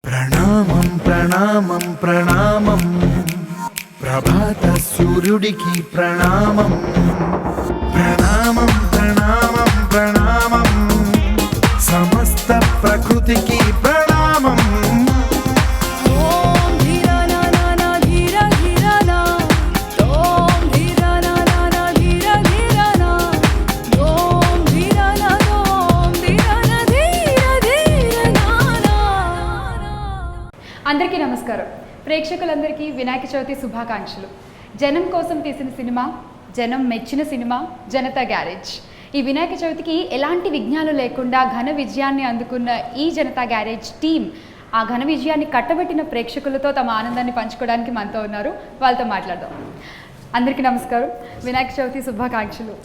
ప్రణామం ప్రణామం ప్రణామం ప్రభాత సూర్యుడికి ప్రణామం ప్రణామం ప్రణామం ప్రణామం సమస్త ప్రకృతికి ప్రణామం. అందరికీ నమస్కారం. ప్రేక్షకులందరికీ వినాయక చవితి శుభాకాంక్షలు. జనం కోసం తీసిన సినిమా, జనం మెచ్చిన సినిమా జనతా గ్యారేజ్. ఈ వినాయక చవితికి ఎలాంటి విఘ్నాలు లేకుండా ఘన విజయాన్ని అందుకున్న ఈ జనతా గ్యారేజ్ టీం ఆ ఘన విజయాన్ని కట్టబెట్టిన ప్రేక్షకులతో తమ ఆనందాన్ని పంచుకోవడానికి మనతో ఉన్నారు. వాళ్ళతో మాట్లాడదాం. అందరికీ నమస్కారం, వినాయక చవితి శుభాకాంక్షలు.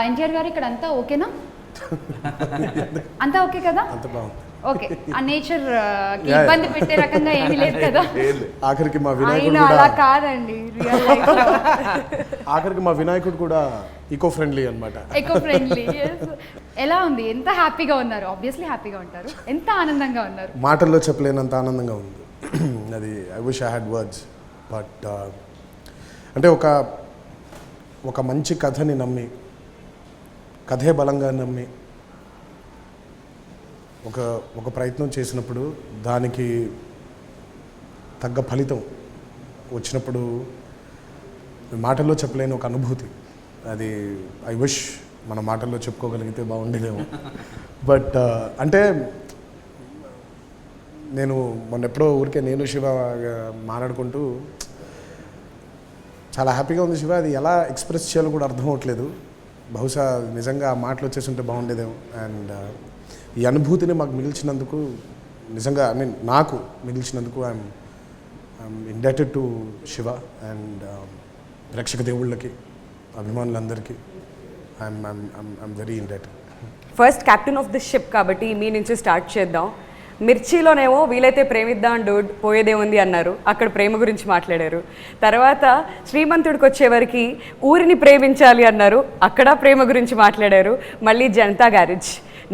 ఎన్టీఆర్ గారు, ఇక్కడ అంతా ఓకేనా? అంతా ఓకే కదా? ఓకే. ఆ నేచర్ ఇబ్బంది పెట్టే రకంగా ఏమీ లేదు కదా? ఆఖరికి మా వినాయకుడు అలా కాదండి, రియల్ లైఫ్ లో ఆఖరికి మా వినాయకుడు కూడా ఈకో ఫ్రెండ్లీ అన్నమాట. Eco friendly. ఎలా ఉంది? ఎంత హ్యాపీగా ఉన్నారు? ఆబ్వియస్లీ హ్యాపీగా ఉంటారు. ఎంత ఆనందంగా ఉన్నారు? మాటల్లో చెప్పలేనంత ఆనందంగా ఉంది. అది I wish I had words. But అంటే ఒక మంచి కథని నమ్మి, కథే బలంగా నమ్మి ఒక ప్రయత్నం చేసినప్పుడు దానికి తగ్గ ఫలితం వచ్చినప్పుడు మాటల్లో చెప్పలేని ఒక అనుభూతి. అది ఐ విష్ మన మాటల్లో చెప్పుకోగలిగితే బాగుండేదేమో. బట్ అంటే నేను మొన్నెప్పుడో ఊరికే నేను శివ మాట్లాడుకుంటూ చాలా హ్యాపీగా ఉంది శివ, అది ఎలా ఎక్స్ప్రెస్ చేయాలో కూడా అర్థం అవ్వట్లేదు. బహుశా నిజంగా ఆ మాటలు వచ్చేసి ఉంటే బాగుండేదేమో. అండ్ ఈ అనుభూతిని మాకు మిగిల్చినందుకు, నిజంగా ఐ మీన్ నాకు మిగిల్చినందుకు I'm indebted to Shiva and ప్రేక్షక దేవుళ్ళకి, అభిమానులందరికీ I'm very indebted. First captain of the ship కాబట్టి మీ నుంచి స్టార్ట్ చేద్దాం. మిర్చిలోనేమో వీలైతే ప్రేమిద్దాం డూడ్ పోయేదేముంది అన్నారు, అక్కడ ప్రేమ గురించి మాట్లాడారు. తర్వాత శ్రీమంతుడికి వచ్చేవరకు ఊరిని ప్రేమించాలి అన్నారు, అక్కడ ప్రేమ గురించి మాట్లాడారు. మళ్ళీ జనతా గ్యారేజ్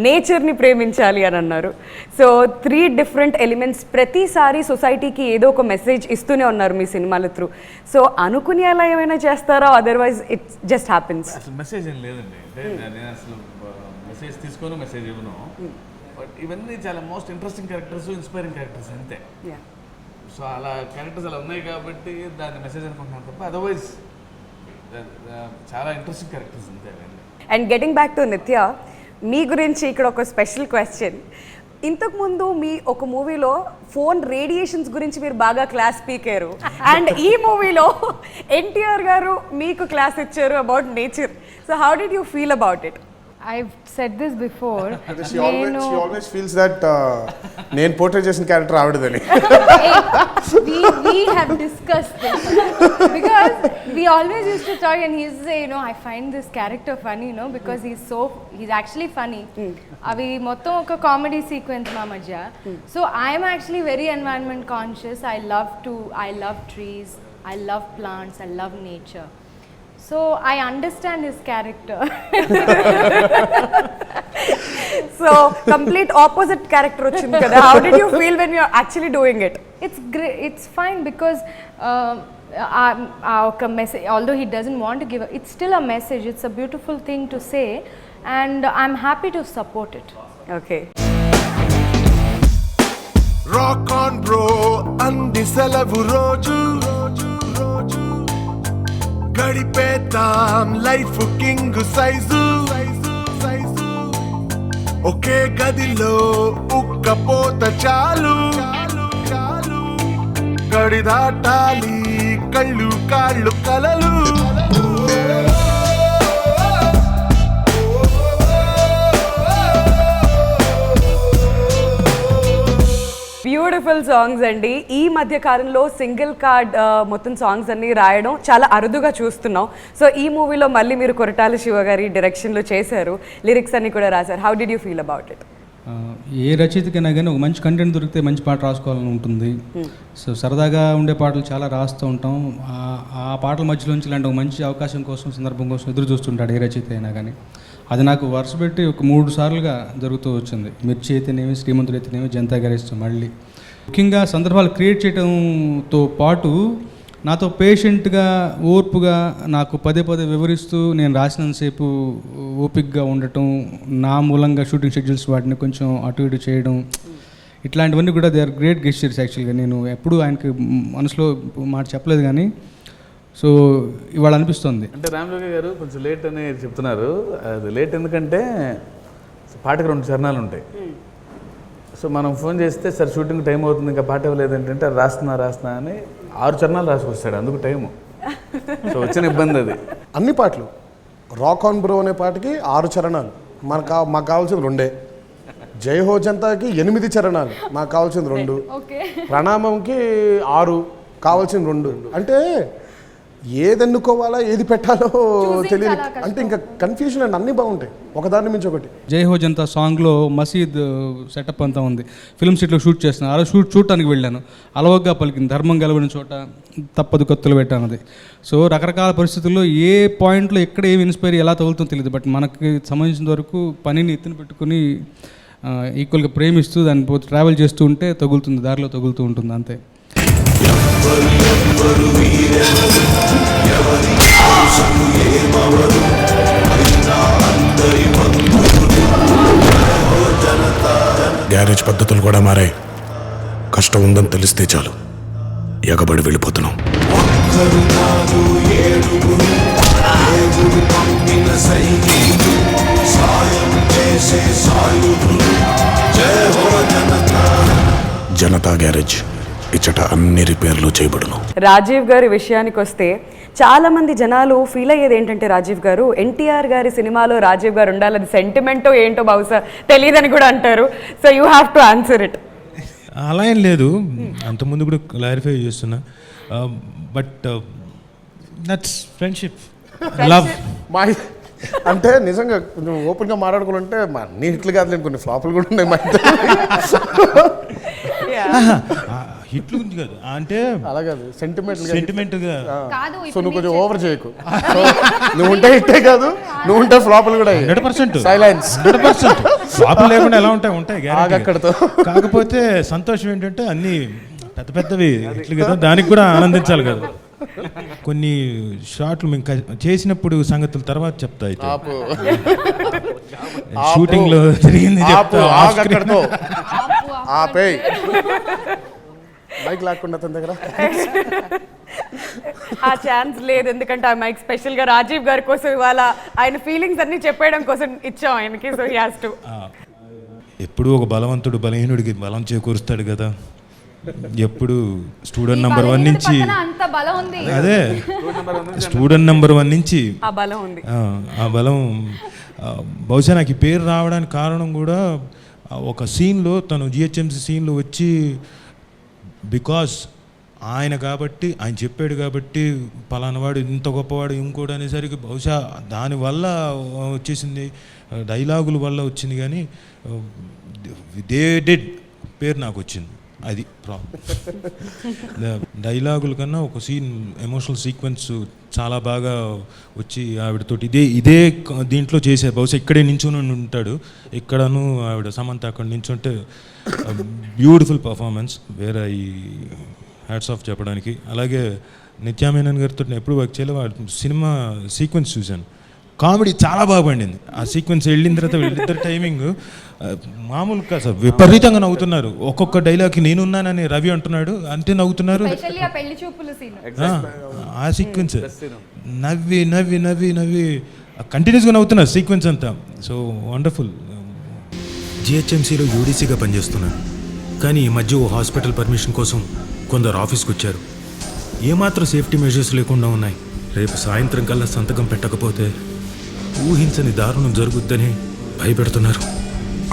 నేచర్ని ప్రేమించాలి అని అన్నారు. సో 3 డిఫరెంట్ ఎలిమెంట్స్ ప్రతిసారి సొసైటీకి ఏదో ఒక మెసేజ్ ఇస్తూనే ఉన్నారు మీ సినిమాల త్రూ. సో అనుకుని అలా ఏమైనా చేస్తారా, అదర్వైజ్ ఇట్స్ జస్ట్ హ్యాపెన్స్? అసలు మెసేజ్ ఏం లేదండి. నేను అసలు మెసేజ్ తీసుకోను, మెసేజ్ ఇవ్వను. బట్ ఇవన్నీ చాలా most interesting characters, inspiring characters అంతే. సో అలా క్యారెక్టర్స్ అలా ఉన్నాయి కాబట్టి దాన్ని మెసేజ్ అనుకుంటున్నాను తప్ప అదర్వైజ్ చాలా ఇంట్రెస్టింగ్ క్యారెక్టర్స్ అంతే. అండ్ గెటింగ్ బ్యాక్ టు నిత్య, మీ గురించి ఇక్కడ ఒక స్పెషల్ క్వశ్చన్. ఇంతకుముందు మీ ఒక మూవీలో ఫోన్ రేడియేషన్స్ గురించి మీరు బాగా క్లాస్ పీకారు, అండ్ ఈ మూవీలో ఎన్టీఆర్ గారు మీకు క్లాస్ ఇచ్చారు about nature. So how did you feel about it? I've said this before. She always feels that నేను పోర్ట్రే చేసిన character ఆవిడదని. We have discussed this because we always used to talk and he used to say, I find this character funny, because he's actually funny. Avi mottham oka comedy sequence ma madhya. So I am actually very environment conscious. I love trees, I love plants, I love nature. So I understand his character. So complete opposite character వచ్చింది కదా. How did you feel when you are actually doing it? It's great. It's fine because oka message, although he doesn't want to give, it's still a message. It's a beautiful thing to say, and I'm happy to support it. Okay. Rock on bro, andi selavu roju గడిపేద్దాం life king size, ఒకే గదిలో ఉక్కపోత చాలు, గడి దాటాలి కళ్ళు కాళ్ళు కలలు. బ్యూటిఫుల్ సాంగ్స్ అండి. ఈ మధ్య కాలంలో సింగిల్ కార్డ్ మొత్తం సాంగ్స్ అన్ని రాయడం చాలా అరుదుగా చూస్తున్నాం. సో ఈ మూవీలో మళ్ళీ మీరు కొరటాల శివ గారి డైరెక్షన్లో చేశారు, లిరిక్స్ అన్ని కూడా రాశారు. How did you feel about it? ఏ రచయితకైనా కానీ ఒక మంచి కంటెంట్ దొరికితే మంచి పాట రాసుకోవాలని ఉంటుంది. సో సరదాగా ఉండే పాటలు చాలా రాస్తూ ఉంటాం. ఆ పాటల మధ్యలోంచి ఇలాంటి ఒక మంచి అవకాశం కోసం, సందర్భం కోసం ఎదురు చూస్తుంటాడు ఏ రచయిత అయినా కానీ. అది నాకు వరుస పెట్టి ఒక 3 సార్లుగా జరుగుతూ వచ్చింది. మిర్చి అయితేనేమి, శ్రీమంతుడు అయితేనేమి, జనతా గ్యారేజ్ మళ్ళీ. ముఖ్యంగా సందర్భాలు క్రియేట్ చేయడంతో పాటు నాతో పేషెంట్గా ఓర్పుగా నాకు పదే పదే వివరిస్తూ నేను రాసినంతసేపు ఓపికగా ఉండటం, నా మూలంగా షూటింగ్ షెడ్యూల్స్ వాటిని కొంచెం అటు ఇటు చేయడం, ఇట్లాంటివన్నీ కూడా దే ఆర్ గ్రేట్ గెస్చర్స్. యాక్చువల్గా నేను ఎప్పుడూ ఆయనకి మనసులో మాట చెప్పలేదు, కానీ సో ఇవాళ అనిపిస్తుంది. అంటే రామజోగి గారు కొంచెం లేట్ అని చెప్తున్నారు. అది లేట్ ఎందుకంటే పాటకు 2 చరణాలు ఉంటాయి. సో మనం ఫోన్ చేస్తే సార్ షూటింగ్ టైం అవుతుంది, ఇంకా పాట ఇవ్వలేదు ఏంటంటే రాస్తున్నా అని 6 చరణాలు రాసుకొస్తాడు, అందుకు టైము. సో వచ్చిన ఇబ్బంది అది. అన్ని పాటలు రాక్ ఆన్ బ్రో అనే పాటకి 6 చరణాలు, మాకు కావాల్సింది 2. జై హో జనతాకి 8 చరణాలు, మాకు కావాల్సింది 2. ప్రణామంకి 6, కావాల్సింది 2. అంటే ఏది ఎన్నుకోవాలా ఏది పెట్టాలో తెలియదు. అంటే ఇంకా కన్ఫ్యూజన్ అండి, అన్నీ బాగుంటాయి ఒకదాని మించి ఒకటి. జై హో జనతా సాంగ్లో మసీద్ సెటప్ అంతా ఉంది, ఫిల్మ్ సిటీలో షూట్ చేస్తున్నాను. ఆ రోజు చూడటానికి వెళ్ళాను, అలవగ్గా పలికింది, ధర్మం గెలవని చోట తప్పదు కత్తులు పెట్టాను అది. సో రకరకాల పరిస్థితుల్లో ఏ పాయింట్లో ఎక్కడ ఏమి ఇన్స్పైర్ ఎలా తగులుతుందో తెలియదు, బట్ మనకి సంబంధించిన వరకు పనిని ఎత్తున పెట్టుకుని ఈక్వల్గా ప్రేమిస్తూ దాన్ని పోతే ట్రావెల్ చేస్తూ ఉంటే తగులుతుంది, దారిలో తగులుతూ ఉంటుంది అంతే. గ్యారేజ్ పద్ధతులు కూడా మారాయి. కష్టం ఉందని తెలిస్తే చాలు ఎగబడి వెళ్ళిపోతున్నాం. జనతా గ్యారేజ్ ఇచ్చట అన్ని రిపేర్లు చేయబడును. రాజీవ్ గారి విషయానికి వస్తే చాలా మంది జనాలు ఫీల్ అయ్యేది ఏంటంటే రాజీవ్ గారు ఎన్టీఆర్ గారి సినిమాలో రాజీవ్ గారు ఉండాలి, సెంటిమెంటో ఏంటో బహుశా తెలియదని కూడా అంటారు. So you have to answer it. అలా ఏం లేదు, అంతకుముందు కూడా క్లారిఫై చేస్తున్నా. But that's friendship, love. అంటే నిజంగా కొంచెం ఓపెన్గా మాట్లాడుకుంటే మా అన్ని హిట్లు కాదు, కొన్ని ఫ్లాపులు కూడా ఉన్నాయి మా హిట్లు గురించి కాదు, అంటే అలా కాదు, సెంటిమెంట్గా. సో నువ్వు కొంచెం ఓవర్ చేయకు. నువ్వు ఉంటే హిట్టే కాదు, నువ్వు ఉంటే ఫ్లాపులు కూడా 100%. సైలెన్స్ 100%. ఫ్లాపులు లేకుండా ఎలా ఉంటాయి అక్కడతో. కాకపోతే సంతోషం ఏంటంటే అన్ని పెద్ద పెద్దవి హిట్లు కదా, దానికి కూడా ఆనందించాలి కదా. కొన్ని షాట్లు మేము చేసినప్పుడు సంగతుల తర్వాత చెప్తా. అయితే షూటింగ్ లో జరిగింది మైక్ లాక్కుండా తన దగ్గర ఆ ఛాన్స్ లేదు, ఎందుకంటే ఆ మైక్ స్పెషల్ గా రాజీవ్ గారి కోసం ఇవాళ ఆయన ఫీలింగ్స్ అన్ని చెప్పేయడం కోసం ఇచ్చాం ఆయనకి. So he has to. ఎప్పుడు ఒక బలవంతుడు బలహీనుడికి బలం చేకూరుస్తాడు కదా. ఎప్పుడు స్టూడెంట్ నెంబర్ 1 నుంచి అదే స్టూడెంట్ నెంబర్ 1 నుంచి ఆ బలం ఉంది. ఆ బలం బహుశా నాకు ఈ పేరు రావడానికి కారణం కూడా ఒక సీన్లో తను జిహెచ్ఎంసీ సీన్లో వచ్చి, బికాస్ ఆయన కాబట్టి, ఆయన చెప్పాడు కాబట్టి పలానావాడు ఇంత గొప్పవాడు ఇంకోటి అనేసరికి బహుశా దానివల్ల వచ్చేసింది, డైలాగుల వల్ల వచ్చింది. కానీ దే డెడ్ పేరు నాకు వచ్చింది, అది ప్రాబ్లం. డైలాగుల కన్నా ఒక సీన్ ఎమోషనల్ సీక్వెన్స్ చాలా బాగా వచ్చి ఆవిడతోటి ఇదే దీంట్లో చేసే, బహుశా ఇక్కడే నించుని ఉంటాడు, ఇక్కడను ఆవిడ సమంత అక్కడ నించుంటే బ్యూటిఫుల్ పర్ఫార్మెన్స్, వేరే ఈ హ్యాట్స్ ఆఫ్ చెప్పడానికి. అలాగే నిత్యామేనన్ గారితో నేను ఎప్పుడు వర్క్ చేయలేదు, వాళ్ళ సినిమా సీక్వెన్స్ చూశాను, కామెడీ చాలా బాగా పండింది. ఆ సీక్వెన్స్ వెళ్ళిన తర్వాత వీళ్ళిద్దరు టైమింగ్ మామూలుగా సార్ విపరీతంగా నవ్వుతున్నారు. ఒక్కొక్క డైలాగ్కి నేనున్నానని రవి అంటున్నాడు, అంటే నవ్వుతున్నారు. ఆ సీక్వెన్స్ నవ్వి నవ్వి నవ్వి నవ్వి కంటిన్యూస్గా నవ్వుతున్నారు సీక్వెన్స్ అంతా. So wonderful. జిహెచ్ఎంసీలో యూడీసీగా పనిచేస్తున్నాను, కానీ ఈ మధ్య ఓ హాస్పిటల్ పర్మిషన్ కోసం కొందరు ఆఫీస్కి వచ్చారు. ఏమాత్రం సేఫ్టీ మెజర్స్ లేకుండా ఉన్నాయి. రేపు సాయంత్రం కల్లా సంతకం పెట్టకపోతే ఊహించని దారుణం జరుగుద్దని భయపెడుతున్నారు.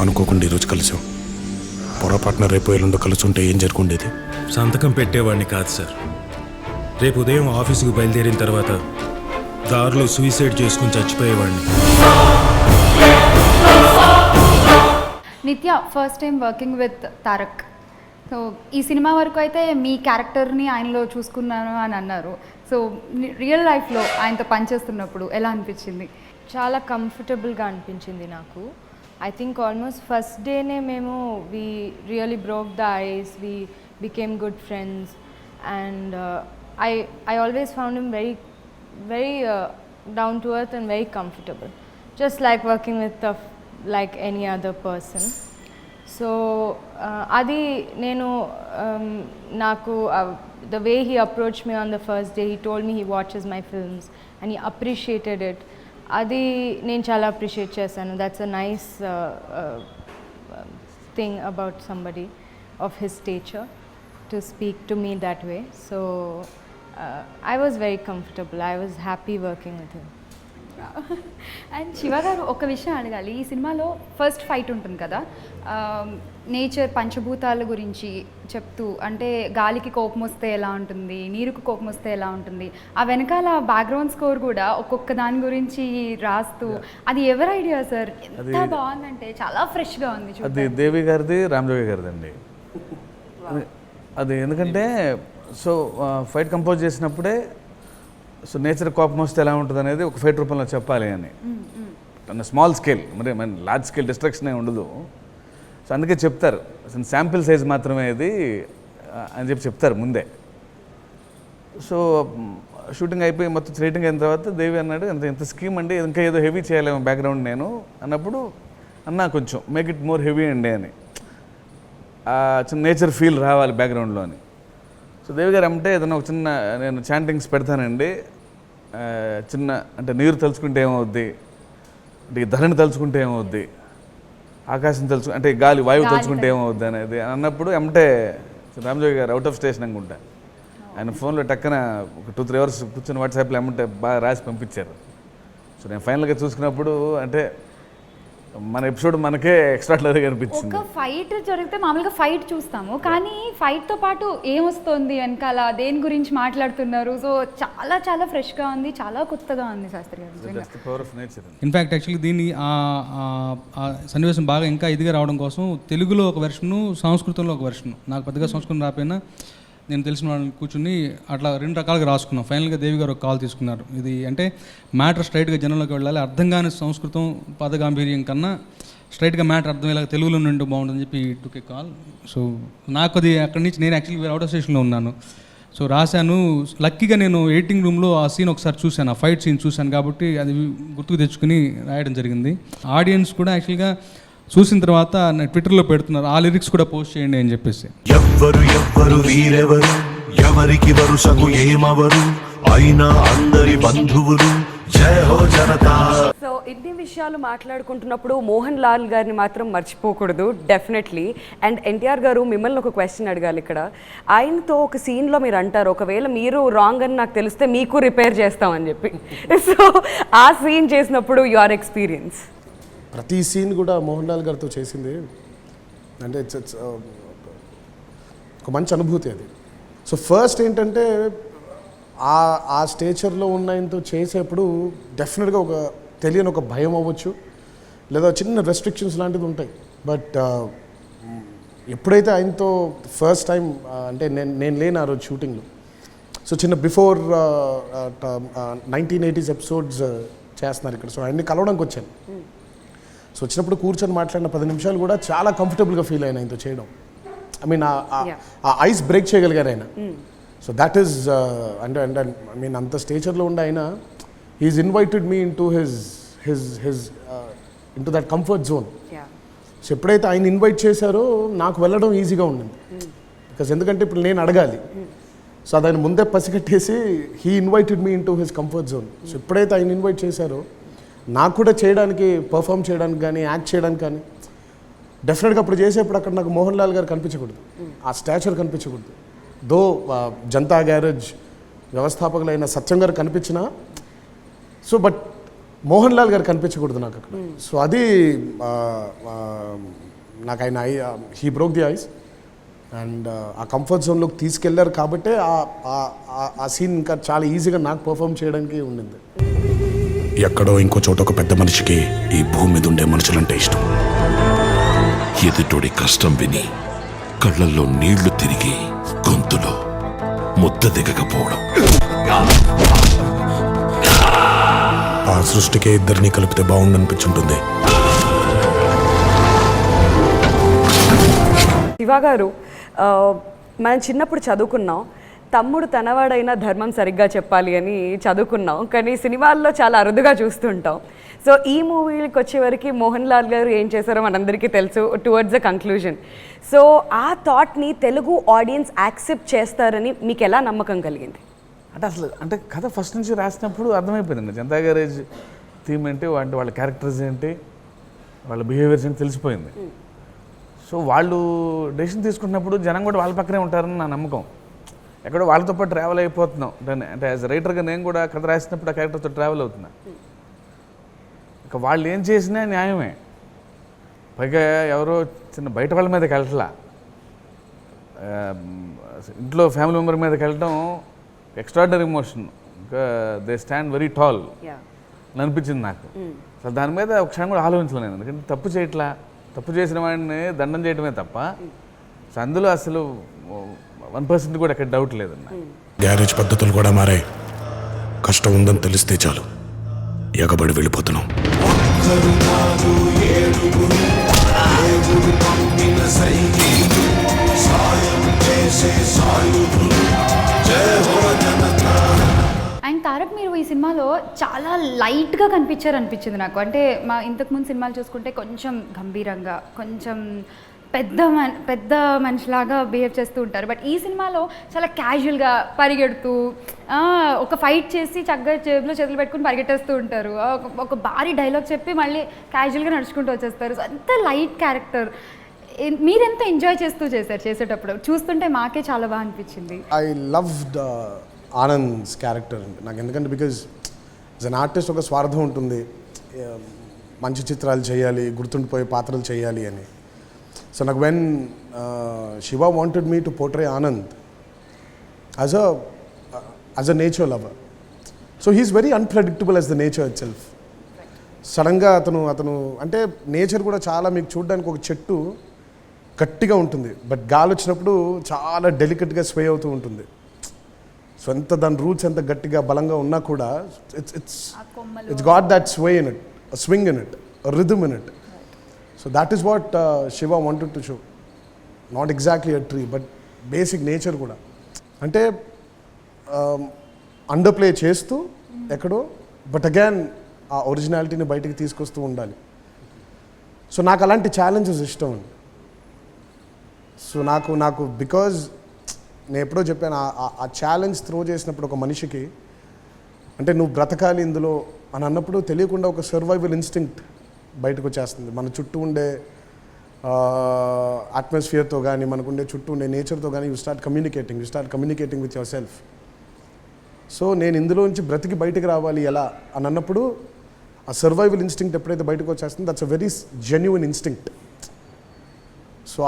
అనుకోకుండా ఈరోజు కలిసాం, పొరపాటున రేపు ఎల్లుండో కలిసి ఉంటే ఏం జరుగుండేది? సంతకం పెట్టేవాడిని కాదు సార్. రేపు ఉదయం ఆఫీసుకు బయలుదేరిన తర్వాత దారిలో సూసైడ్ చేసుకుని చచ్చిపోయేవాడిని. నిత్య first time working with Tarak. So ఈ సినిమా వరకు అయితే మీ క్యారెక్టర్ని ఆయనలో చూసుకున్నాను అని అన్నారు. సో రియల్ లైఫ్లో ఆయనతో పనిచేస్తున్నప్పుడు ఎలా అనిపించింది? చాలా కంఫర్టబుల్గా అనిపించింది నాకు. I think almost first day ne memo we really broke the ice. We became good friends, and I always found him very down to earth and very comfortable, just like working with like any other person. So adi nenu naku the way he approached me on the first day, he told me he watches my films and he appreciated it. అది నేను చాలా appreciate చేశాను. That's a nice thing about somebody of his stature to speak to me that way. So I was very comfortable. I was happy working with him. And Shiva గారు ఒక విషయం అడగాలి. ఈ సినిమాలో ఫస్ట్ ఫైట్ ఉంటుంది కదా, నేచర్ పంచభూతాల గురించి చెప్తూ, అంటే గాలికి కోపం వస్తే ఎలా ఉంటుంది, నీరుకు కోపం వస్తే ఎలా ఉంటుంది, ఆ వెనకాల బ్యాక్గ్రౌండ్ స్కోర్ కూడా ఒక్కొక్క దాని గురించి రాస్తూ, అది ఎవరి ఐడియా సార్? ఎంత బాగుందంటే చాలా ఫ్రెష్గా ఉంది. అది దేవి గారిది, రామజోగి గారిది అండి. అది ఎందుకంటే సో ఫైట్ కంపోజ్ చేసినప్పుడే సో నేచర్ కోపం వస్తే ఎలా ఉంటుంది అనేది ఒక ఫైట్ రూపంలో చెప్పాలి అని, స్మాల్ స్కేల్, మరి లార్జ్ స్కేల్ డిస్ట్రక్షన్ ఏ ఉండదు. సో అందుకే చెప్తారు శాంపిల్ సైజ్ మాత్రమే ఇది అని చెప్పి చెప్తారు ముందే. సో షూటింగ్ అయిపోయి మొత్తం రేటింగ్ అయిన తర్వాత దేవి అన్నాడు, ఎంత స్కీమ్ అండి, ఇంకా ఏదో హెవీ చేయలేము బ్యాక్గ్రౌండ్ నేను అన్నప్పుడు, అన్నా కొంచెం మేక్ ఇట్ మోర్ హెవీ అండి అని, చిన్న నేచర్ ఫీల్ రావాలి బ్యాక్గ్రౌండ్లో అని. సో దేవి గారు అంటే ఏదైనా ఒక చిన్న నేను చాంటింగ్స్ పెడతానండి, చిన్న అంటే నీరు తలుచుకుంటే ఏమవుద్ది, అంటే ధరణి తలుచుకుంటే ఏమవుద్ది, ఆకాశం అంటే గాలి వాయువు తలుచుకుంటే ఏమవుద్ది అనేది అన్నప్పుడు ఏమంటే రామజోగి గారు అవుట్ ఆఫ్ స్టేషన్ అనుకుంటా, ఆయన ఫోన్లో టక్కన ఒక 2-3 అవర్స్ కూర్చొని వాట్సాప్లో ఏమంటే బాగా రాసి పంపించారు. సో నేను ఫైనల్గా చూసుకున్నప్పుడు అంటే మన ఎపిసోడ్ మనకే ఎక్స్ట్రాడినరీగా అనిపించింది. ఒక ఫైట్ జరిగితే మామూలుగా ఫైట్ చూస్తాము, కానీ ఫైట్తో పాటు ఏమొస్తుంది వెనకాల, దేని గురించి మాట్లాడుతున్నారు, సో చాలా చాలా ఫ్రెష్గా ఉంది, చాలా కొత్తగా ఉంది శాస్త్రి గారు. Power of nature. In fact actually దీన్ని ఆ సన్నివేశం బాగా ఇంకా ఇదిగా రావడం కోసం తెలుగులో ఒక వెర్షను, సంస్కృతంలో ఒక వెర్షను. నాకు పెద్దగా సంస్కృతం రాకపోయినా నేను తెలిసిన వాళ్ళని కూర్చుని అట్లా 2 రకాలుగా రాసుకున్నాం. ఫైనల్గా దేవి గారు ఒక కాల్ తీసుకున్నారు. ఇది అంటే మ్యాటర్ స్ట్రైట్గా జనంలోకి వెళ్ళాలి, అర్థం కాని సంస్కృతం పదగాంభీర్యం కన్నా స్ట్రైట్గా మ్యాటర్ అర్థమయ్యేలాగా తెలుగులో నుండి బాగుంటుందని చెప్పి టుక్ ఏ కాల్. సో నాకు అది అక్కడి నుంచి నేను యాక్చువల్లీ అవుట్ ఆఫ్ స్టేషన్లో ఉన్నాను. సో రాశాను. లక్కీగా నేను ఎడిటింగ్ రూమ్లో ఆ సీన్ ఒకసారి చూశాను, ఆ ఫైట్ సీన్ చూశాను కాబట్టి అది గుర్తుకు తెచ్చుకుని రాయడం జరిగింది. ఆడియన్స్ కూడా యాక్చువల్గా చూసిన తర్వాత ట్విట్టర్లో పెడుతున్నారు, ఆ లిరిక్స్ కూడా పోస్ట్ చేయండి అని చెప్పేసి. ఎవ్వరు వీరెవరు, ఎవరికి వరుసకు ఏమవరు, అయినా అందరి బంధువులు, జయ హో జనతా. సో ఇన్ని విషయాలు మాట్లాడుకుంటున్నప్పుడు మోహన్ లాల్ గారిని మాత్రం మర్చిపోకూడదు డెఫినెట్లీ. అండ్ ఎన్టీఆర్ గారు మిమ్మల్ని ఒక క్వశ్చన్ అడగాలి ఇక్కడ. ఆయనతో ఒక సీన్లో మీరు అంటారు, ఒకవేళ మీరు రాంగ్ అని నాకు తెలిస్తే మీకు రిపేర్ చేస్తామని చెప్పి. సో ఆ సీన్ చేసినప్పుడు యువర్ ఎక్స్పీరియన్స్? ప్రతి సీన్ కూడా మోహన్ లాల్ గారితో చేసింది అంటే ఒక మంచి అనుభూతి అది. సో ఫస్ట్ ఏంటంటే ఆ స్టేచర్లో ఉన్న ఆయనతో చేసేప్పుడు డెఫినెట్గా ఒక తెలియని ఒక భయం అవ్వచ్చు, లేదా చిన్న రెస్ట్రిక్షన్స్ లాంటిది ఉంటాయి. బట్ ఎప్పుడైతే ఆయనతో ఫస్ట్ టైం అంటే నేను లేను ఆ రోజు షూటింగ్లో, సో చిన్న బిఫోర్ 1980s ఎపిసోడ్స్ చేస్తున్నారు ఇక్కడ. సో ఆయన్ని కలవడానికి వచ్చాను. సో వచ్చినప్పుడు కూర్చొని మాట్లాడిన 10 నిమిషాలు కూడా చాలా కంఫర్టబుల్గా ఫీల్ అయిన ఆయనతో చేయడం. ఐ మీన్ ఆ ఐస్ బ్రేక్ చేయగలిగారు ఆయన. సో దట్ ఈస్ అంటే ఐ మీన్ అంత స్టేచర్లో ఉండే ఆయన he's invited me in to his in to that comfort zone. So ఎప్పుడైతే ఆయన ఇన్వైట్ చేశారో నాకు వెళ్ళడం ఈజీగా ఉండింది. బికాస్ ఎందుకంటే ఇప్పుడు నేను అడగాలి, సో అది ఆయన ముందే పసిగట్టేసి he invited me in to his comfort zone. So ఎప్పుడైతే ఆయన ఇన్వైట్ చేశారో నాకు కూడా చేయడానికి, పర్ఫామ్ చేయడానికి కానీ, యాక్ట్ చేయడానికి కానీ డెఫినెట్గా అప్పుడు చేసేప్పుడు అక్కడ నాకు మోహన్ లాల్ గారు కనిపించకూడదు, ఆ స్టాచర్ కనిపించకూడదు. దో జనతా గ్యారేజ్ వ్యవస్థాపకులైన సత్యం గారు కనిపించినా, సో బట్ మోహన్ లాల్ గారు కనిపించకూడదు నాకు అక్కడ. సో అది నాకు ఆయన he broke the ice and ఆ కంఫర్ట్ జోన్లోకి తీసుకెళ్లారు కాబట్టి ఆ సీన్ ఇంకా చాలా ఈజీగా నాకు పర్ఫామ్ చేయడానికి ఉండింది. ఎక్కడో ఇంకో చోట ఒక పెద్ద మనిషికి ఈ భూమి మీద ఉండే మనుషులంటే ఇష్టం. ఎదుటోడి కష్టం విని కళ్ళల్లో నీళ్లు తిరిగి గొంతులో ముద్ద దిగకపోవడం. ఆ సృష్టికే ఇద్దరిని కలిపితే బాగుండనిపించుంటుంది. శివ గారు, మనం చిన్నప్పుడు చదువుకున్నాం, తమ్ముడు తనవాడైనా ధర్మం సరిగ్గా చెప్పాలి అని చదువుకున్నాం, కానీ సినిమాల్లో చాలా అరుదుగా చూస్తుంటాం. సో ఈ మూవీకి వచ్చేవరకు మోహన్ లాల్ గారు ఏం చేశారో మనందరికీ తెలుసు, టువర్డ్స్ ద కంక్లూజన్. సో ఆ థాట్ని తెలుగు ఆడియన్స్ యాక్సెప్ట్ చేస్తారని మీకు ఎలా నమ్మకం కలిగింది? అంటే కథ ఫస్ట్ నుంచి రాసినప్పుడు అర్థమైపోయిందండి జనతా గ్యారేజ్ థీమ్ ఏంటి, వాళ్ళ క్యారెక్టర్స్ ఏంటి, వాళ్ళ బిహేవియర్స్ ఏంటి తెలిసిపోయింది. సో వాళ్ళు డెసిషన్ తీసుకుంటున్నప్పుడు జనం కూడా వాళ్ళ పక్కనే ఉంటారని నా నమ్మకం. ఎక్కడో వాళ్ళతో పాటు ట్రావెల్ అయిపోతున్నాం అంటే యాజ్ రైటర్గా నేను కూడా కథ రాసినప్పుడు ఆ క్యారెక్టర్తో ట్రావెల్ అవుతున్నా. ఇక వాళ్ళు ఏం చేసినా న్యాయమే. పైగా ఎవరో చిన్న బయట వాళ్ళ మీదకి వెళ్ళట్లా, ఇంట్లో ఫ్యామిలీ మెంబర్ మీదకి వెళ్ళటం ఎక్స్ట్రాడినరీ ఎమోషన్. ఇంకా దే స్టాండ్ వెరీ టాల్ అని అనిపించింది నాకు. అసలు దాని మీద ఒక క్షణం కూడా ఆలోచించలేదు నేను, ఎందుకంటే తప్పు చేయట్లా, తప్పు చేసిన వాడిని దండం చేయటమే తప్ప. సో అందులో అసలు 1% కూడా ఎక్కడ డౌట్ లేదన్న. గ్యారేజ్ పద్ధతులు కూడా మారాయి. కష్టం ఉందని తెలిస్తే చాలు ఎగబడి వెళ్ళిపోతున్నాం. అండ్ తారక్, మీరు ఈ సినిమాలో చాలా లైట్గా కనిపించారనిపించింది నాకు. అంటే మా ఇంతకుముందు సినిమాలు చూసుకుంటే కొంచెం గంభీరంగా, కొంచెం పెద్ద మనిషిలాగా బిహేవ్ చేస్తూ ఉంటారు. బట్ ఈ సినిమాలో చాలా క్యాజువల్గా పరిగెడుతూ ఒక ఫైట్ చేసి చక్కగా జేబులో చేతులు పెట్టుకుని పరిగెట్టేస్తూ ఉంటారు. ఒక భారీ డైలాగ్ చెప్పి మళ్ళీ క్యాజువల్గా నడుచుకుంటూ వచ్చేస్తారు. సో అంత లైట్ క్యారెక్టర్. మీరెంత ఎంజాయ్ చేస్తూ చేసేటప్పుడు చూస్తుంటే మాకే చాలా బాగా అనిపించింది. ఐ లవ్డ్ ఆనంద్స్ క్యారెక్టర్ నాకు. ఎందుకంటే బికాజ్ యాజ్ అన్ ఆర్టిస్ట్ ఒక స్వార్థం ఉంటుంది, మంచి చిత్రాలు చేయాలి, గుర్తుండిపోయే పాత్రలు చేయాలి అని. సో నాకు when Shiva wanted me to portray Anand as a nature lover. So he's very unpredictable as the nature itself. సడన్గా అతను అంటే నేచర్ కూడా చాలా మీకు చూడడానికి ఒక చెట్టు గట్టిగా ఉంటుంది, బట్ గాలి వచ్చినప్పుడు చాలా డెలికేట్గా స్వే అవుతూ ఉంటుంది. సో ఎంత దాని రూట్స్ ఎంత గట్టిగా బలంగా ఉన్నా కూడా it's got that sway in it, swing in it, rhythm in it. So that is what Shiva wanted to show. Not exactly a tree, but basic nature kuda. Ante underplay chestu ekkado, but again aa originality ni bayatiki teeskostu undali. So naaku alanti challenges ishtam. So naaku because నేను ఎప్పుడో చెప్పాను, ఆ challenge throw చేసినప్పుడు ఒక మనిషికి అంటే నువ్వు బ్రతకాలి ఇందులో అని అన్నప్పుడు తెలియకుండా ఒక సర్వైవల్ ఇన్స్టింక్ట్ బయటకు వచ్చేస్తుంది. మన చుట్టూ ఉండే అట్మాస్ఫియర్తో కానీ, మనకుండే చుట్టూ ఉండే నేచర్తో కానీ you start communicating with your self. So నేను ఇందులోంచి బ్రతికి బయటకు రావాలి ఎలా అని అన్నప్పుడు ఆ సర్వైవల్ ఇన్స్టింక్ట్ ఎప్పుడైతే బయటకు వచ్చేస్తుందో that's a very genuine instinct. So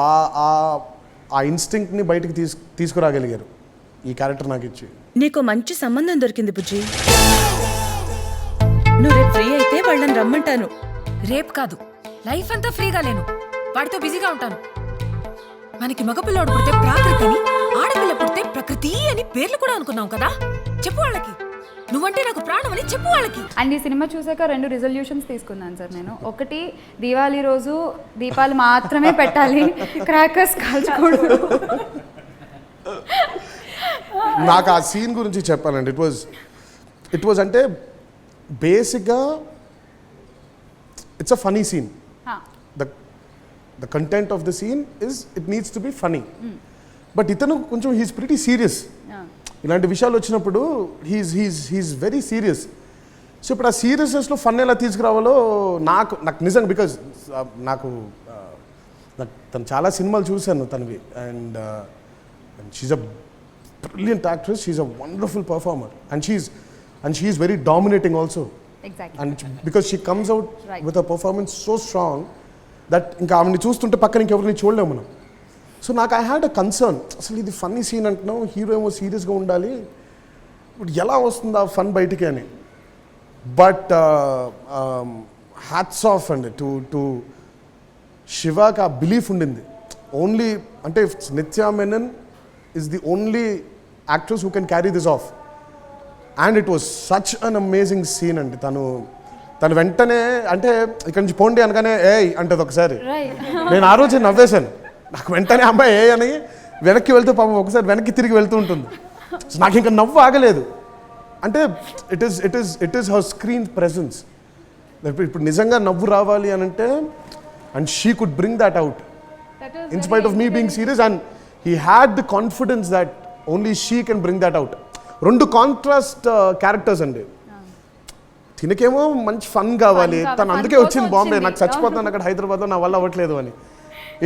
ఆ ఇన్స్టింక్ట్ని బయటకు తీసుకురాగలిగారు ఈ క్యారెక్టర్ నాకు ఇచ్చి. నీకు మంచి సంబంధం దొరికింది బుజ్జి. నువ్వు రేపు ఫ్రీ అయితే వాళ్ళని రమ్మంటాను. రేపు కాదు, లైఫ్ అంతా ఫ్రీగా లేను, వాడితో బిజీగా ఉంటాను. మనకి మగపిల్లాడు పుడితే ప్రాకృతి అని, ఆడపిల్ల పుడితే ప్రకృతి అని పేర్లు కూడా అనుకున్నాం కదా. చెప్పు వాళ్ళకి, నువ్వంటే నాకు ప్రాణం అని చెప్పు వాళ్ళకి. అండ్ ఈ సినిమా చూసాక 2 రిజల్యూషన్స్ తీసుకున్నాను సార్ నేను. ఒకటి, దీవాళీ రోజు దీపాలు మాత్రమే పెట్టాలి, క్రాకర్స్ కాల్చకూడదు. నాకు ఆ సీన్ గురించి చెప్పానండి. ఇట్ వాజ్ అంటే బేసిక్గా it's a funny scene. The content of the scene is it needs to be funny, but ఇతను కొంచెం హీస్ ప్రిటీ సీరియస్. ఇలాంటి విషయాలు వచ్చినప్పుడు హీస్ వెరీ సీరియస్. సో ఇప్పుడు ఆ సీరియస్నెస్లో ఫన్ ఎలా తీసుకురావాలో నాకు నిజంగా, బికాజ్ నాకు తను చాలా సినిమాలు చూశాను తనవి, and she's a brilliant actress, she's a wonderful performer, and she's very dominating also. And because she comes out with a performance so strong that ఇంకా ఆమెని చూస్తుంటే పక్కన ఇంకెవరిని చూడలేము మనం. సో నాకు ఐ హ్యాడ్ అ కన్సర్న్, అసలు ఇది ఫన్నీ సీన్ అంటున్నాం, హీరో ఏమో సీరియస్గా ఉండాలి, ఇప్పుడు ఎలా వస్తుంది ఆ ఫన్ బయటికి అని. బట్ హ్యాట్స్ ఆఫ్ అండి టు శివాకి ఆ బిలీఫ్ ఉండింది. ఓన్లీ అంటే Nithya Menen is the only actress who can carry this off, and it was such an amazing scene అండి. తను వెంటనే అంటే ఇక్కడి నుంచి పోండి అనగానే ఏయ్ అంటది ఒకసారి. నేను ఆ రోజు నవ్వేశాను. నాకు వెంటనే అమ్మాయి ఏ అని వెనక్కి వెళ్తూ పాపం ఒకసారి వెనక్కి తిరిగి వెళ్తూ ఉంటుంది. సో నాకు ఇంకా నవ్వు ఆగలేదు. అంటే it is her screen presence. ఇప్పుడు నిజంగా నవ్వు రావాలి అని అంటే and she could bring that out in spite of me being serious and he had the confidence that only she can bring that out. 2 contrast characters అండి. తినకేమో మంచి fun కావాలి, తను అందుకే వచ్చింది బాంబే, నాకు చచ్చిపోతాను అక్కడ హైదరాబాద్లో నా వల్ల అవ్వట్లేదు అని.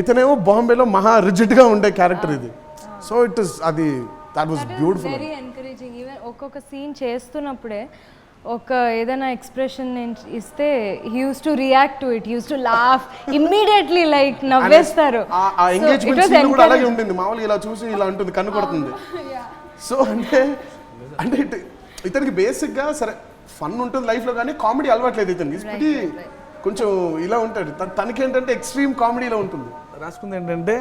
ఇతనేమో బాంబేలో మహా రిజిడ్గా ఉండే క్యారెక్టర్ ఇది. సో ఇట్ ఇస్ అది that was beautiful. Very encouraging. Even ఒక్కొక్క సీన్ చేస్తున్నప్పుడే ఒక ఏదైనా ఎక్స్ప్రెషన్ నేను ఇస్తే he used to react to it, used to laugh immediately, like నవ్వేస్తారు. ఆ ఎంగేజ్మెంట్ సీన్ కూడా అలాగే ఉంటుంది. మామూలుగా ఇలా చూసి ఇలా ఉంటుంది, కన్ను కొడుతుంది. సో అంటే ఇతనికి బేసిక్గా సరే ఫన్ ఉంటుంది లైఫ్లో, కానీ కామెడీ అలవాట్లేదు ఇతనికి. ఇది కొంచెం ఇలా ఉంటాడు. తనకేంటంటే ఎక్స్ట్రీమ్ కామెడీలో ఉంటుంది. రాసుకుంది ఏంటంటే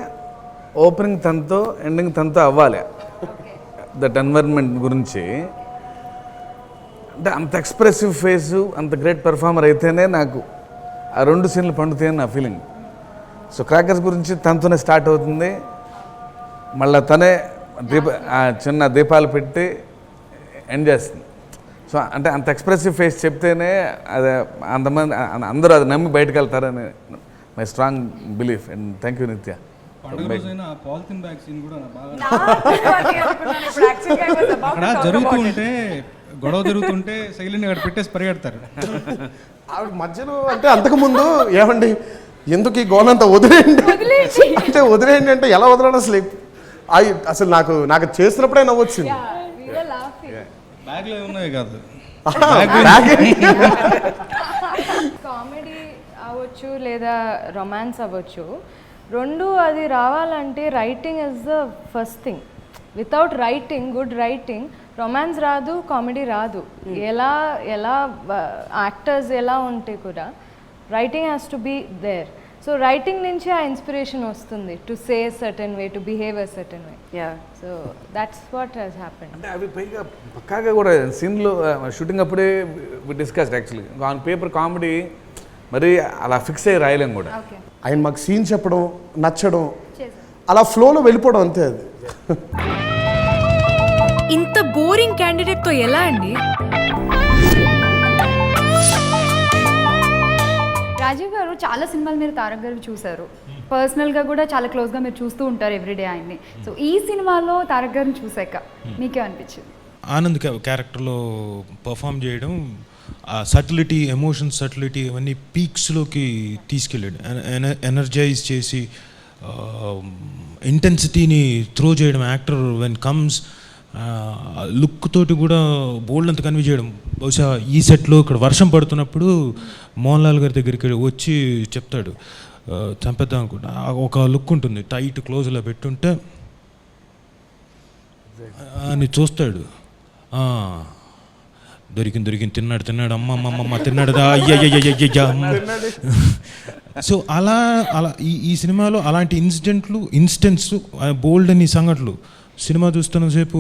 ఓపెనింగ్ తనతో ఎండింగ్ తనతో అవ్వాలి. దట్ ఎన్వైరన్మెంట్ గురించి అంటే అంత ఎక్స్ప్రెసివ్ ఫేసు, అంత గ్రేట్ పెర్ఫార్మర్ అయితేనే నాకు ఆ 2 సీన్లు పండుతాయని నా ఫీలింగ్. సో క్రాకర్స్ గురించి తనతోనే స్టార్ట్ అవుతుంది, మళ్ళీ తనే చిన్న దీపాలు పెట్టి ఎండ్ చేస్తుంది. సో అంటే అంత ఎక్స్ప్రెసివ్ ఫేస్ చెప్తేనే అదే అంతమంది అందరూ అది నమ్మి బయటకు వెళ్తారని my strong belief. And thank you నిత్య. పాలిథిన్ బ్యాగ్ సీన్ కూడా అక్కడ జరుగుతూ ఉంటే, గొడవ జరుగుతుంటే సైలెంట్ అక్కడ పెట్టేసి పరిగెడతారు. ఆవిడ మధ్యలో అంటే అంతకుముందు ఏమండి ఎందుకు ఈ గోలంతా వదిలేయండి అంటే వదిలేయండి అంటే ఎలా వదలడం అసలు నాకు చేస్తున్నప్పుడే నవ్వొచ్చింది. బ్యాగ్లో ఉన్నాయి కాదు, కామెడీ అవ్వచ్చు లేదా రొమాన్స్ అవ్వచ్చు, 2 అది రావాలంటే writing is the first thing. Without writing, good writing, romance రాదు, కామెడీ రాదు. ఎలా యాక్టర్స్ ఎలా ఉంటే కూడా writing has to be there. So writing నుంచి ఆ ఇన్స్పిరేషన్ వస్తుంది to say certain way, to behave a certain way. So that's what has happened. అంటే అవి పైగా పక్కాగా కూడా సీన్లో షూటింగ్ అప్పుడే discussed actually. On paper comedy మరి అలా ఫిక్స్ అయ్యి రాయలేం కూడా. ఆయన మాకు సీన్ చెప్పడం, నచ్చడం, అలా ఫ్లోలో వెళ్ళిపోవడం అంతే. అది ఇంత బోరింగ్ క్యాండిడేట్ తో ఎలా అండి? రాజీవ్ గారు చాలా సినిమాలు మీరు తారక్ గారు చూశారు, పర్సనల్గా కూడా చాలా క్లోజ్గా మీరు చూస్తూ ఉంటారు ఎవ్రీడే ఆయన్ని. సో ఈ సినిమాలో తారక్ గారిని చూసాక మీకే అనిపించింది? ఆనంద్ క్యారెక్టర్లో పర్ఫామ్ చేయడం, ఆ సటిలిటీ, ఎమోషన్ సటిలిటీ అవన్నీ పీక్స్లోకి తీసుకెళ్ళాడు. ఎనర్జైజ్ చేసి ఇంటెన్సిటీని త్రో చేయడం. యాక్టర్ వెన్ కమ్స్ లుక్ తోటి కూడా బోల్డ్ అంత కన్వే చేయడం. బహుశా ఈ సెట్లో ఇక్కడ వర్షం పడుతున్నప్పుడు మోహన్ లాల్ గారి దగ్గరికి వచ్చి చెప్తాడు చంపేద్దాం అనుకుంటా. ఒక లుక్ ఉంటుంది, టైట్ క్లోజ్లో పెట్టుంటే అని చూస్తాడు. దొరికింది తిన్నాడు అమ్మ తిన్నాడు అయ్యయ్యయ్యయ్య. సో అలా ఈ సినిమాలో అలాంటి ఇన్స్టెంట్స్ బోల్డ్ అని సంఘటనలు సినిమా చూస్తున్నసేపు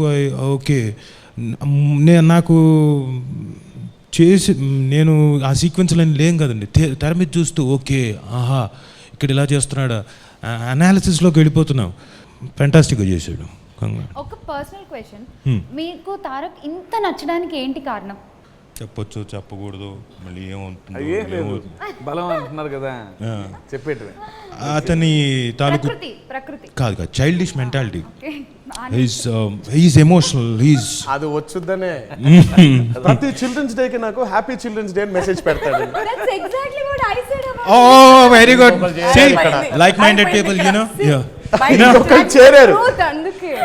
ఓకే నాకు నేను ఆ సీక్వెన్స్లో లేం కదండి, తెర మీద చూస్తూ ఓకే ఆహా ఇక్కడ ఇలా చేస్తున్నాడా అనాలిసిస్లోకి వెళ్ళిపోతున్నాం. ఫ్యాంటాస్టిక్గా చేశాడు. ఒక పర్సనల్ క్వశ్చన్, మీకు తారక్ ఇంత నచ్చడానికి ఏంటి కారణం? చెప్పొచ్చు, చెప్పకూడదు, మళ్ళీ ఏమవుతుంది బలం అంటున్నారు కదా చెప్పేటి. అతని తాలూకు ప్రకృతి కాదు చైల్డిష్ మెంటాలిటీ. He's emotional. అది వచ్చుద్దనే ప్రతి చిల్డ్రన్స్ డేకి నాకు హ్యాపీ చిల్డ్రన్స్ డే మెసేజ్ పెడతాడు. Very good. Like minded people చేరారు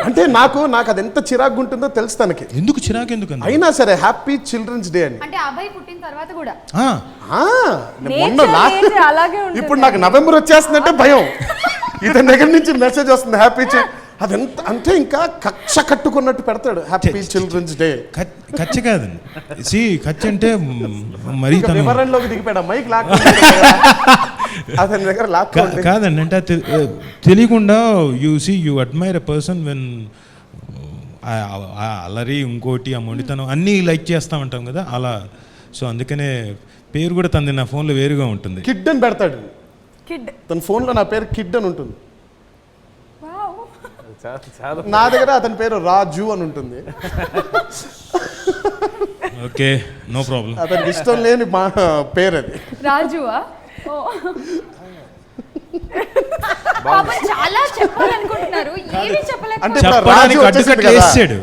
అంటే నాకు అది ఎంత చిరాకు ఉంటుందో తెలుసు తనకి. ఎందుకు చిరాకు ఎందుకు అయినా సరే హ్యాపీ చిల్డ్రన్స్ డే అని. అంటే అబ్బాయి పుట్టిన తర్వాత కూడా ఇప్పుడు నాకు నవంబర్ వచ్చేస్తుందంటే భయం. ఇతని దగ్గర నుంచి మెసేజ్ వస్తుంది హ్యాపీ అదంతా అంటే ఇంకా కక్ష కట్టుకున్నట్టు పెడతాడు హ్యాపీ చిల్డ్రన్స్ డే. కచ్చ కాదండి, కచ్చ అంటే మరీ వివరణలోకి దిగిపోయాడు మైక్ లాక్ అతని దగ్గర లాక్ కాదండి. అంటే తెలియకుండా you admire a person when అలరి ఇంకోటి ఆ మొండితనం అన్నీ లైక్ చేస్తూ ఉంటాం కదా అలా. సో అందుకనే పేరు కూడా తనది నా ఫోన్లో వేరుగా ఉంటుంది. కిడ్ అని పెడతాడు. తన ఫోన్లో నా పేరు కిడ్ అని ఉంటుంది. చాలా నా దగ్గర అతని పేరు రాజు అని ఉంటుంది. Okay, no problem. అతనికి ఇష్టం లేని మా పేరు అది. రాజువా? ఓ. పాపం చాలా చెప్పాలనుకుంటున్నారు, ఏమీ చెప్పలేక. అంటే ఇప్పుడు రాజు చెప్పడానికి వచ్చేసాడు అడ్డుకట్లు కదా. వేసాడు.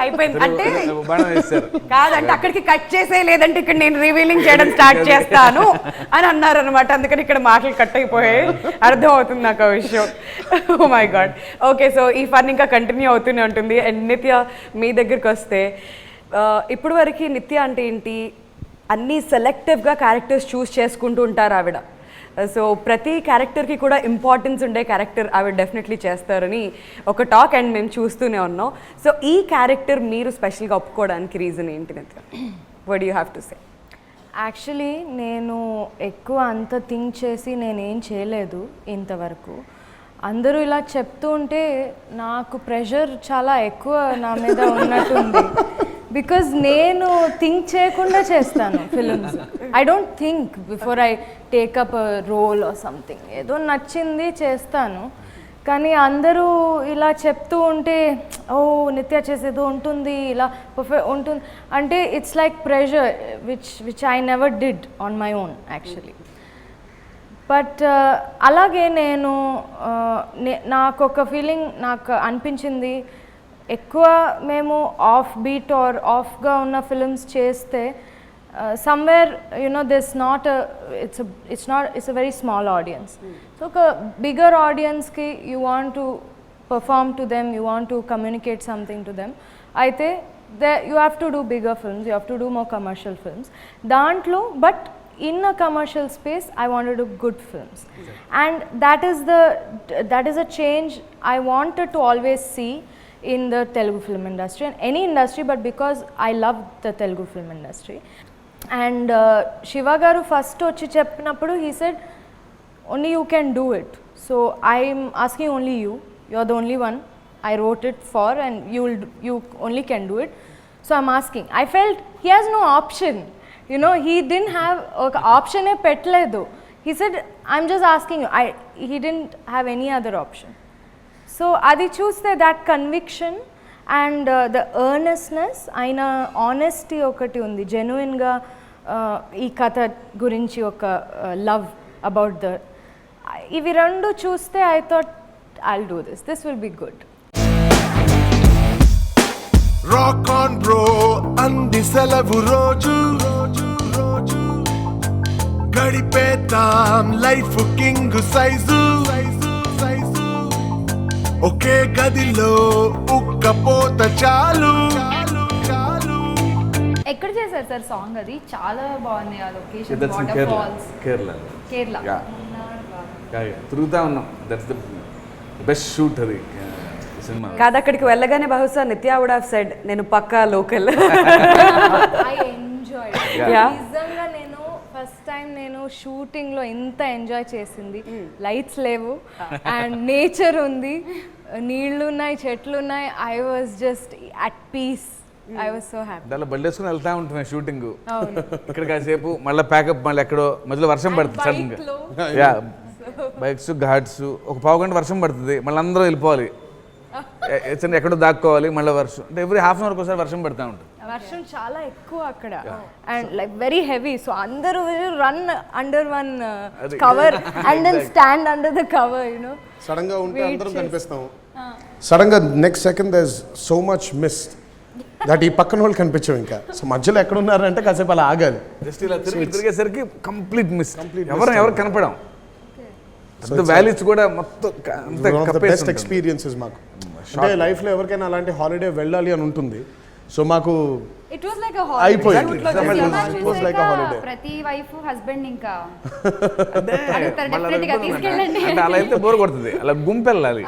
అయిపోయింది అంటే బాణం వేస్తారు. కాదంటే అక్కడికి కట్ చేసే, లేదంటే ఇక్కడ నేను రివీలింగ్ చేయడం స్టార్ట్ చేస్తాను అని అన్నారు అనమాట. అందుకని ఇక్కడ మాటలు కట్ అయిపోయాయి. అర్థం అవుతుంది నాకు ఆ విషయం. Oh my god. Okay, so ఈ ఫన్ ఇంకా కంటిన్యూ అవుతూనే ఉంటుంది. అండ్ నిత్య, మీ దగ్గరికి వస్తే ఇప్పుడు వరకు నిత్య అంటే ఏంటి, అన్నీ సెలెక్టివ్గా క్యారెక్టర్స్ చూస్ చేసుకుంటూ ఉంటారు ఆవిడ. సో ప్రతి క్యారెక్టర్కి కూడా ఇంపార్టెన్స్ ఉండే క్యారెక్టర్ ఆవిడ డెఫినెట్లీ చేస్తారని ఒక టాక్, అండ్ మేము చూస్తూనే ఉన్నాం. సో ఈ క్యారెక్టర్ మీరు స్పెషల్గా ఒప్పుకోవడానికి రీజన్ ఏంటి నిత్య? What do you have to say? Actually నేను ఎక్కువ అంత థింక్ చేసి నేనేం చేయలేదు ఇంతవరకు. అందరూ ఇలా చెప్తూ ఉంటే నాకు ప్రెషర్ చాలా ఎక్కువ నా మీద ఉన్నట్టుంది. బికాజ్ నేను థింక్ చేయకుండా చేస్తాను films. I don't think before I take up a role or something. ఏదో నచ్చింది చేస్తాను. కానీ అందరూ ఇలా చెప్తూ ఉంటే, ఓ నిత్య చేసేదో ఉంటుంది, ఇలా పర్ఫెక్ట్ ఉంటుంది అంటే it's like pressure which I never did on my own actually. But అలాగే నేను నాకు ఒక ఫీలింగ్ నాకు అనిపించింది, ఎక్కువ మేము ఆఫ్ బీట్ ఆర్ ఆఫ్గా ఉన్న ఫిల్మ్స్ చేస్తే somewhere you know this not it's a very small audience. So ఒక బిగ్గర్ ఆడియన్స్కి you want to perform to them, you want to communicate something to them. అయితే you have to do bigger films, you have to do more commercial films దాంట్లో. But in a commercial space I want to do good films, and that is a change I wanted to always see in the Telugu film industry and any industry, but because I love the Telugu film industry. And Shiva garu first వచ్చి చెప్పినప్పుడు he said only you can do it, so I'm asking only you're the only one I wrote it for, and you only can do it, so I'm asking. I felt he has no option. You know, he didn't have an option e petledu. He said, I'm just asking you. He didn't have any other option. So adi chuste that conviction and the earnestness, aina honesty okati undi, genuine ga ee katha gurinchi oka love about the ivi rendu chuste I thought I'll do this. This will be good. Rock on bro అంది సెలవు రోజు, గడిపేతాం life king size, ఒకే గదిలో ఉక్కపోత చాలు. ఎక్కడ చేశారు sir song? అది చాలా బాగుంది ఆ location, That's in water Kerala. Falls. Kerala. తిరుగుతా ఉన్నాం. దట్స్ ద బెస్ట్ షూట్ అది సినిమా. కాదు, అక్కడికి వెళ్ళగానే బహుశా నిత్య వుడ్ హావ్ సెడ్ నేను పక్కా లోకల్. I enjoyed. నిజంగా నేను ఫస్ట్ టైం నేను షూటింగ్లో ఎంత ఎంజాయ్ చేసింది. లైట్స్ లేవు అండ్ నేచర్ ఉంది, నీళ్లు ఉన్నాయి, చెట్లు ఉన్నాయి. I was just at peace. I was so happy. దానిలో బండి వేసుకుని వెళ్తా ఉంటున్నాయి షూటింగ్. ఇక్కడ కాసేపు మళ్ళీ ప్యాకప్, మళ్ళీ ఎక్కడో మధ్యలో వర్షం పడుతుంది సడన్గా. యా, బైక్స్ ఘాట్స్, ఒక పావు గంట వర్షం పడుతుంది, మళ్ళీ అందరూ వెళ్ళిపోవాలి, ఎక్కడో దాక్కోవాలి, మళ్ళీ వర్షం. అంటే ఎవ్రీ హాఫ్ అన్ అవర్ ఒకసారి వర్షం పడుతూ ఉంటుంది. వర్షం చాలా ఎక్కువ అక్కడ and like very heavy. So అందరూ run under one cover and then stand under the cover, you know. Sudden గా ఉంటే అందరం కనిపిస్తాం, సడన్ గా next second there is so much mist that ఈ పక్కన వాళ్ళు కనిపించవు ఇంకా. సో మధ్యలో ఎక్కడ ఉన్నారంటే కాసేపు అలా ఆగాలి. జస్ట్ ఇలా తిరిగేసరికి కంప్లీట్ మిస్, ఎవరు కనపడం. వ్యాలీస్ కూడా మొత్తం బెస్ట్ ఎక్స్పీరియన్సెస్ మాకు. అంటే లైఫ్లో ఎవరికైనా అలాంటి హాలిడే వెళ్ళాలి అని ఉంటుంది. సో మాకు ఇట్ వాస్ లైక్ అ అయిపోయింది. ప్రతి వైఫ్ హస్బెండ్ ఇంకా అంటే అలా అయితే బోర్ కొడుతుంది, అలా గుంపు వెళ్ళాలి.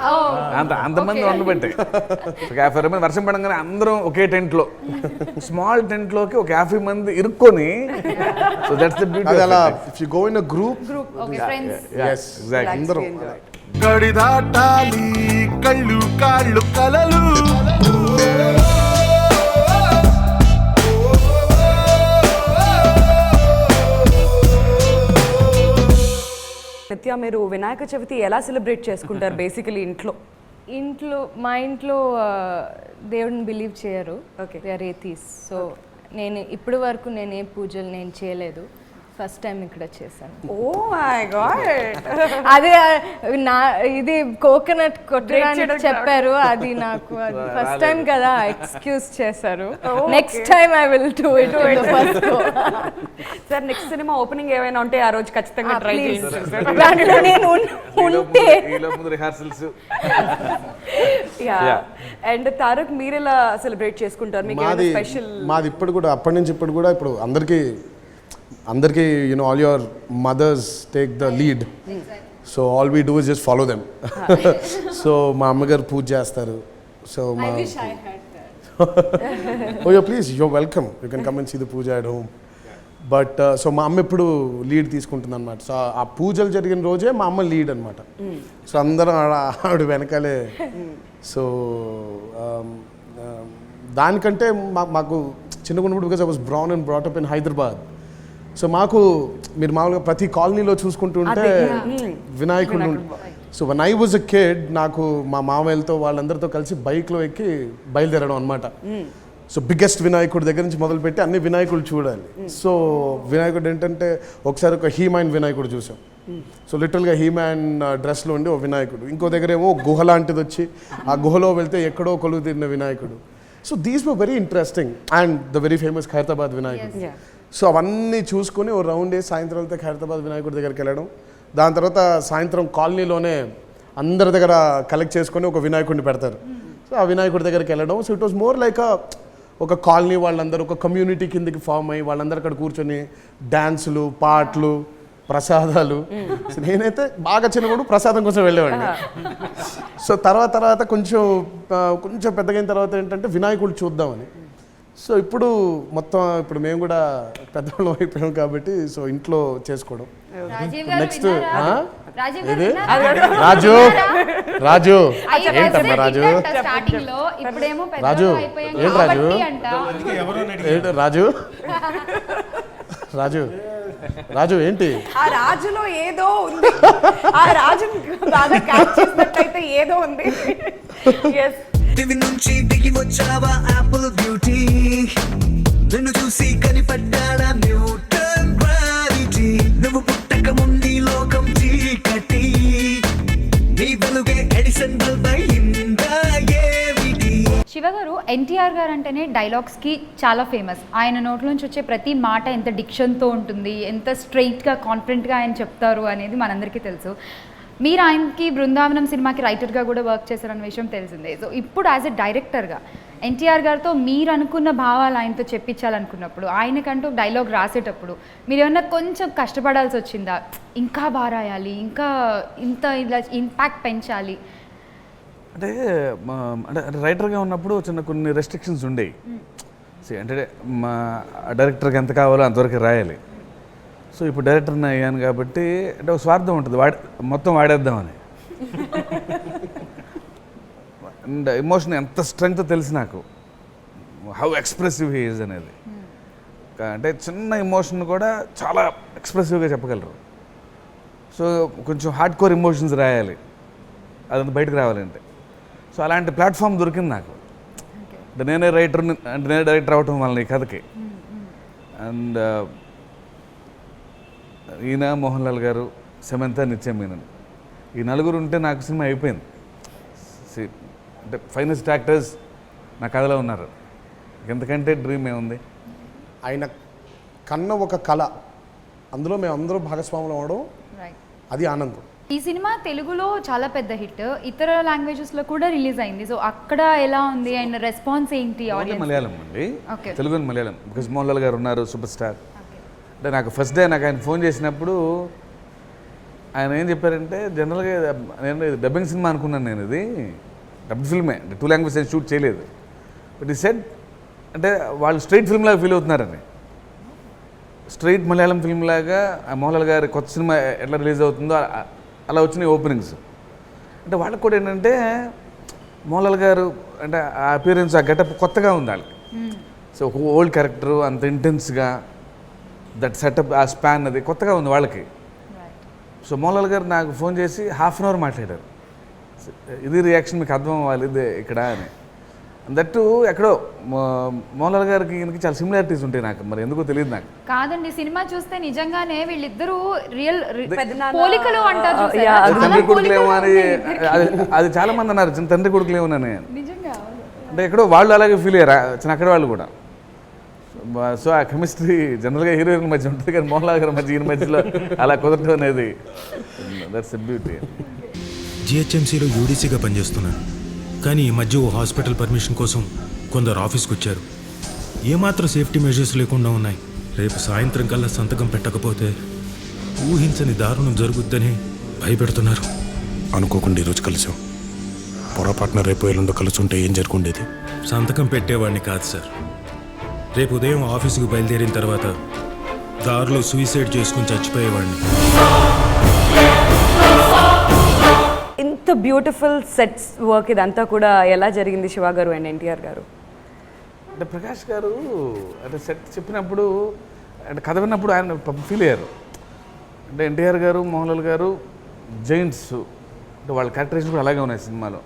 అంతమంది ఉండబట్టే 50 మంది వర్షం పడంగానే అందరం ఒకే టెంట్ లో, స్మాల్ టెంట్ లోకి ఒక 50 మంది ఇరుక్కొని. So that's the beauty. అలా if you go in a group, okay friends, yes exactly. అందరం గడి దాటాలి కళ్ళు కాళ్ళు కలలు. నిత్య, మీరు వినాయక చవితి ఎలా సెలబ్రేట్ చేసుకుంటారు బేసికలీ ఇంట్లో? మా ఇంట్లో దేవుడిని బిలీవ్ చేయరు. Okay. They are atheists. So నేను ఇప్పటి వరకు నేను ఏ పూజలు నేను చేయలేదు. ఫస్ట్ టైం ఇక్కడ చేశాను. Oh my god. అదే ఇది కోకోనట్ కొట్టడానికి చెప్పారు, అది నాకు అది ఫస్ట్ టైం కదా ఎక్స్క్యూజ్ చేశారు. Next time I will do it first. Sir next cinema opening ఏమైనా ఉంటే ఆ రోజు ఖచ్చితంగా ట్రై చేయండి. దాంట్లో నేను ఉంటే రిహార్సల్స్. అండ్ తారక్ మీరు ఎలా సెలబ్రేట్ చేసుకుంటారు? మీకు ఏమైనా స్పెషల్? మాది ఇప్పుడు కూడా అప్పటి నుంచి ఇప్పుడు కూడా ఇప్పుడు అందరికీ you know all your mothers take the lead. So all we do is just follow them. So మా అమ్మగారు పూజ చేస్తారు. సో మా oh please you're welcome, you can come and see the puja at home. But so మా అమ్మ ఎప్పుడు lead తీసుకుంటుంది అనమాట. సో ఆ పూజలు జరిగిన రోజే మా అమ్మ లీడ్ అనమాట. సో అందరం ఆవిడ వెనకాలే. సో దానికంటే మాకు చిన్నగున్నప్పుడు because I was brown and brought up in Hyderabad. So మాకు మీరు మామూలుగా ప్రతి కాలనీలో చూసుకుంటుంటే వినాయకుడు. So one I was a kid, నాకు మా మామయ్యలతో వాళ్ళందరితో కలిసి బైక్లో ఎక్కి బయలుదేరడం అనమాట. సో బిగ్గెస్ట్ వినాయకుడి దగ్గర నుంచి మొదలుపెట్టి అన్ని వినాయకుడు చూడాలి. సో వినాయకుడు ఏంటంటే ఒకసారి ఒక హీమ్యాన్ వినాయకుడు చూసాం. సో లిటరల్గా హీమ్యాన్ డ్రెస్లో ఉండి ఓ వినాయకుడు, ఇంకో దగ్గర ఏమో గుహ లాంటిది వచ్చి ఆ గుహలో వెళ్తే ఎక్కడో కొలువు తీరిన వినాయకుడు. So these were very interesting. And the very famous Khairatabad వినాయకుడు. సో అవన్నీ చూసుకొని ఓ రౌండ్ వేసి సాయంత్రం వెళ్తే ఖైరతాబాద్ వినాయకుడి దగ్గరికి వెళ్ళడం. దాని తర్వాత సాయంత్రం కాలనీలోనే అందరి దగ్గర కలెక్ట్ చేసుకొని ఒక వినాయకుడిని పెడతారు. సో ఆ వినాయకుడి దగ్గరికి వెళ్ళడం. So it was more like ఒక కాలనీ వాళ్ళందరూ ఒక కమ్యూనిటీ కిందకి ఫామ్ అయ్యి వాళ్ళందరూ అక్కడ కూర్చొని డాన్సులు, పాటలు, ప్రసాదాలు. సో నేనైతే బాగా చిన్నప్పుడు ప్రసాదం కోసం వెళ్ళేవాడిని. సో తర్వాత కొంచెం పెద్దగైన తర్వాత ఏంటంటే వినాయకుడు చూద్దామని. సో ఇప్పుడు మేము కూడా పెద్దవాళ్ళం అయిపోయాం కాబట్టి సో ఇంట్లో చేసుకోవడం. నెక్స్ట్ ఇది రాజు ఏంటమ్మా రాజు రాజు ఏంటి? ఆ రాజులో ఏదో ఉంది. ఆ రాజు బాగా క్యాచ్ చేసినట్టయితే ఏదో ఉంది. నుంచి దిగి వచ్చావా ఆపిల్ బ్యూటీ, నిన్ను చూసి కనిపడ్డాడా న్యూటన్ గ్రావిటీ, నువ్వు పుట్టక ముందు లోకం చీకటి, నీ వెలుగే ఎడిసన్ బల్బ్ అయిందా ఏమిటి? శివ గారు ఎన్టీఆర్ గారు అంటేనే డైలాగ్స్కి చాలా ఫేమస్. ఆయన నోట్ల నుంచి వచ్చే ప్రతి మాట ఎంత డిక్షన్తో ఉంటుంది, ఎంత స్ట్రైట్గా కాన్ఫిడెంట్గా ఆయన చెప్తారు అనేది మనందరికీ తెలుసు. మీరు ఆయనకి బృందావనం సినిమాకి రైటర్గా కూడా వర్క్ చేశారన్న విషయం తెలిసిందే. సో ఇప్పుడు యాజ్ ఎ డైరెక్టర్గా ఎన్టీఆర్ గారితో మీరు అనుకున్న భావాలు ఆయనతో చెప్పించాలనుకున్నప్పుడు, ఆయనకంటూ డైలాగ్ రాసేటప్పుడు మీరు ఏమన్నా కొంచెం కష్టపడాల్సి వచ్చిందా? ఇంకా బాగా రాయాలి, ఇంకా ఇలా ఇంపాక్ట్ పెంచాలి అంటే రైటర్గా ఉన్నప్పుడు కొన్ని రెస్ట్రిక్షన్స్ ఉండేవి. అంటే మా డైరెక్టర్కి ఎంత కావాలో అంతవరకు రాయాలి. సో ఇప్పుడు డైరెక్టర్ని అయ్యాను కాబట్టి అంటే ఒక స్వార్థం ఉంటుంది, మొత్తం వాడేద్దామని. అండ్ ఎమోషన్ ఎంత స్ట్రెంగ్త్ తెలుసు నాకు, హౌ ఎక్స్ప్రెసివ్ హీ ఈజ్ అనేది. అంటే చిన్న ఎమోషన్ కూడా చాలా ఎక్స్ప్రెసివ్గా చెప్పగలరు. సో కొంచెం హార్డ్ కోర్ ఎమోషన్స్ రాయాలి, అదంతా బయటకు రావాలంటే. సో అలాంటి ప్లాట్ఫామ్ దొరికింది నాకు. అంటే నేనే డైరెక్టర్ అవటం వల్ల ఈ కథకి. అండ్ ఈయన మోహన్ లాల్ గారు, సమంత, నిత్య మీనన్, ఈ నలుగురు ఉంటే నాకు సినిమా అయిపోయింది. అంటే ఫైనెస్ట్ యాక్టర్స్ నా కథలో ఉన్నారు. ఎంతకంటే డ్రీమ్ ఏముంది? ఆయన కన్న ఒక కళ, అందులో మేము అందరూ భాగస్వాములు అవ్వడం, అది ఆనందం. ఈ సినిమా తెలుగులో చాలా పెద్ద హిట్, ఇతర లాంగ్వేజెస్లో కూడా రిలీజ్ అయింది. సో అక్కడ ఎలా ఉంది, ఆయన రెస్పాన్స్ ఏంటి? మలయాళం అండి, తెలుగు మలయాళం. బికాజ్ మోహన్ లాల్ గారు ఉన్నారు, సూపర్ స్టార్. అంటే నాకు ఫస్ట్ డే నాకు ఆయన ఫోన్ చేసినప్పుడు ఆయన ఏం చెప్పారంటే, జనరల్గా నేను ఇది డబ్బింగ్ సినిమా అనుకున్నాను, నేను ఇది డబ్బింగ్ ఫిల్మే, అంటే 2 లాంగ్వేజెస్ నేను షూట్ చేయలేదు. బట్ ఈ సెడ్ అంటే వాళ్ళు స్ట్రైట్ ఫిల్మ్ లాగా ఫీల్ అవుతున్నారని. స్ట్రైట్ మలయాళం ఫిల్మ్ లాగా మోహన్ లాల్ గారి కొత్త సినిమా ఎట్లా రిలీజ్ అవుతుందో అలా వచ్చినాయి ఓపెనింగ్స్. అంటే వాళ్ళకి కూడా ఏంటంటే మోహన్ లాల్ గారు అంటే ఆ అపియరెన్స్, ఆ గెటప్ కొత్తగా ఉంది వాళ్ళకి. సో ఒక ఓల్డ్ క్యారెక్టరు అంత ఇంటెన్స్గా, దట్ సెటప్, ఆ స్పాన్ అది కొత్తగా ఉంది వాళ్ళకి. సో మోహన్ లాల్ గారు నాకు ఫోన్ చేసి 1/2 అవర్ మాట్లాడారు. ఇది రియాక్షన్ మీకు అర్థం అవ్వాలి ఇదే ఇక్కడ అని. దట్టు ఎక్కడో మోహన్లాల్ గారికి ఈయనకి చాలా సిమిలారిటీస్ ఉంటాయి నాకు, మరి ఎందుకో తెలియదు నాకు. కాదండి, సినిమా చూస్తే నిజంగానే వీళ్ళిద్దరూ రియల్ పోలికలు అంటారు అది చూసారా? తండ్రి అలా కొడుకులేమో అని పోలికలు అది చాలా మంది అన్నారు, చిన్న తండ్రి కొడుకులేమోనని. నిజంగా అంటే ఎక్కడో వాళ్ళు అలాగే ఫీల్ అయ్యారు, చిన్న అక్కడ వాళ్ళు కూడా. సో ఆ కెమిస్ట్రీ జనరల్గా హీరోయిన్ మధ్య ఉంటుంది, కానీ మోహన్లాల్ గారి మధ్య ఈయన మధ్యలో అలా కుదరటం అనేది దట్స్ ఎ బ్యూటీ. జిహెచ్ఎంసీలో యూడీసీగా పనిచేస్తున్నాను, కానీ ఈ మధ్య ఓ హాస్పిటల్ పర్మిషన్ కోసం కొందరు ఆఫీస్కి వచ్చారు. ఏమాత్రం సేఫ్టీ మెజర్స్ లేకుండా ఉన్నాయి. రేపు సాయంత్రం కల్లా సంతకం పెట్టకపోతే ఊహించని దారుణం జరుగుద్దని భయపెడుతున్నారు. అనుకోకుండా ఈరోజు కలిసాం, పొరపాటున రేపు ఎల్లుండో కలిసి ఉంటే ఏం జరుగుండేది? సంతకం పెట్టేవాడిని కాదు సార్. రేపు ఉదయం ఆఫీసుకు బయలుదేరిన తర్వాత దారిలో సూసైడ్ చేసుకుని చచ్చిపోయేవాడిని. ఇంత బ్యూటిఫుల్ సెట్స్ వర్క్ ఇదంతా కూడా ఎలా జరిగింది శివ గారు అండ్ ఎన్టీఆర్ గారు? అంటే ప్రకాష్ గారు అంటే సెట్ చెప్పినప్పుడు అంటే కథ విన్నప్పుడు ఆయన ఫీల్ అయ్యారు. అంటే ఎన్టీఆర్ గారు మోహన్లాల్ గారు జైంట్స్, అంటే వాళ్ళ క్యారెక్టరేషన్ కూడా అలాగే ఉన్నాయి సినిమాలో.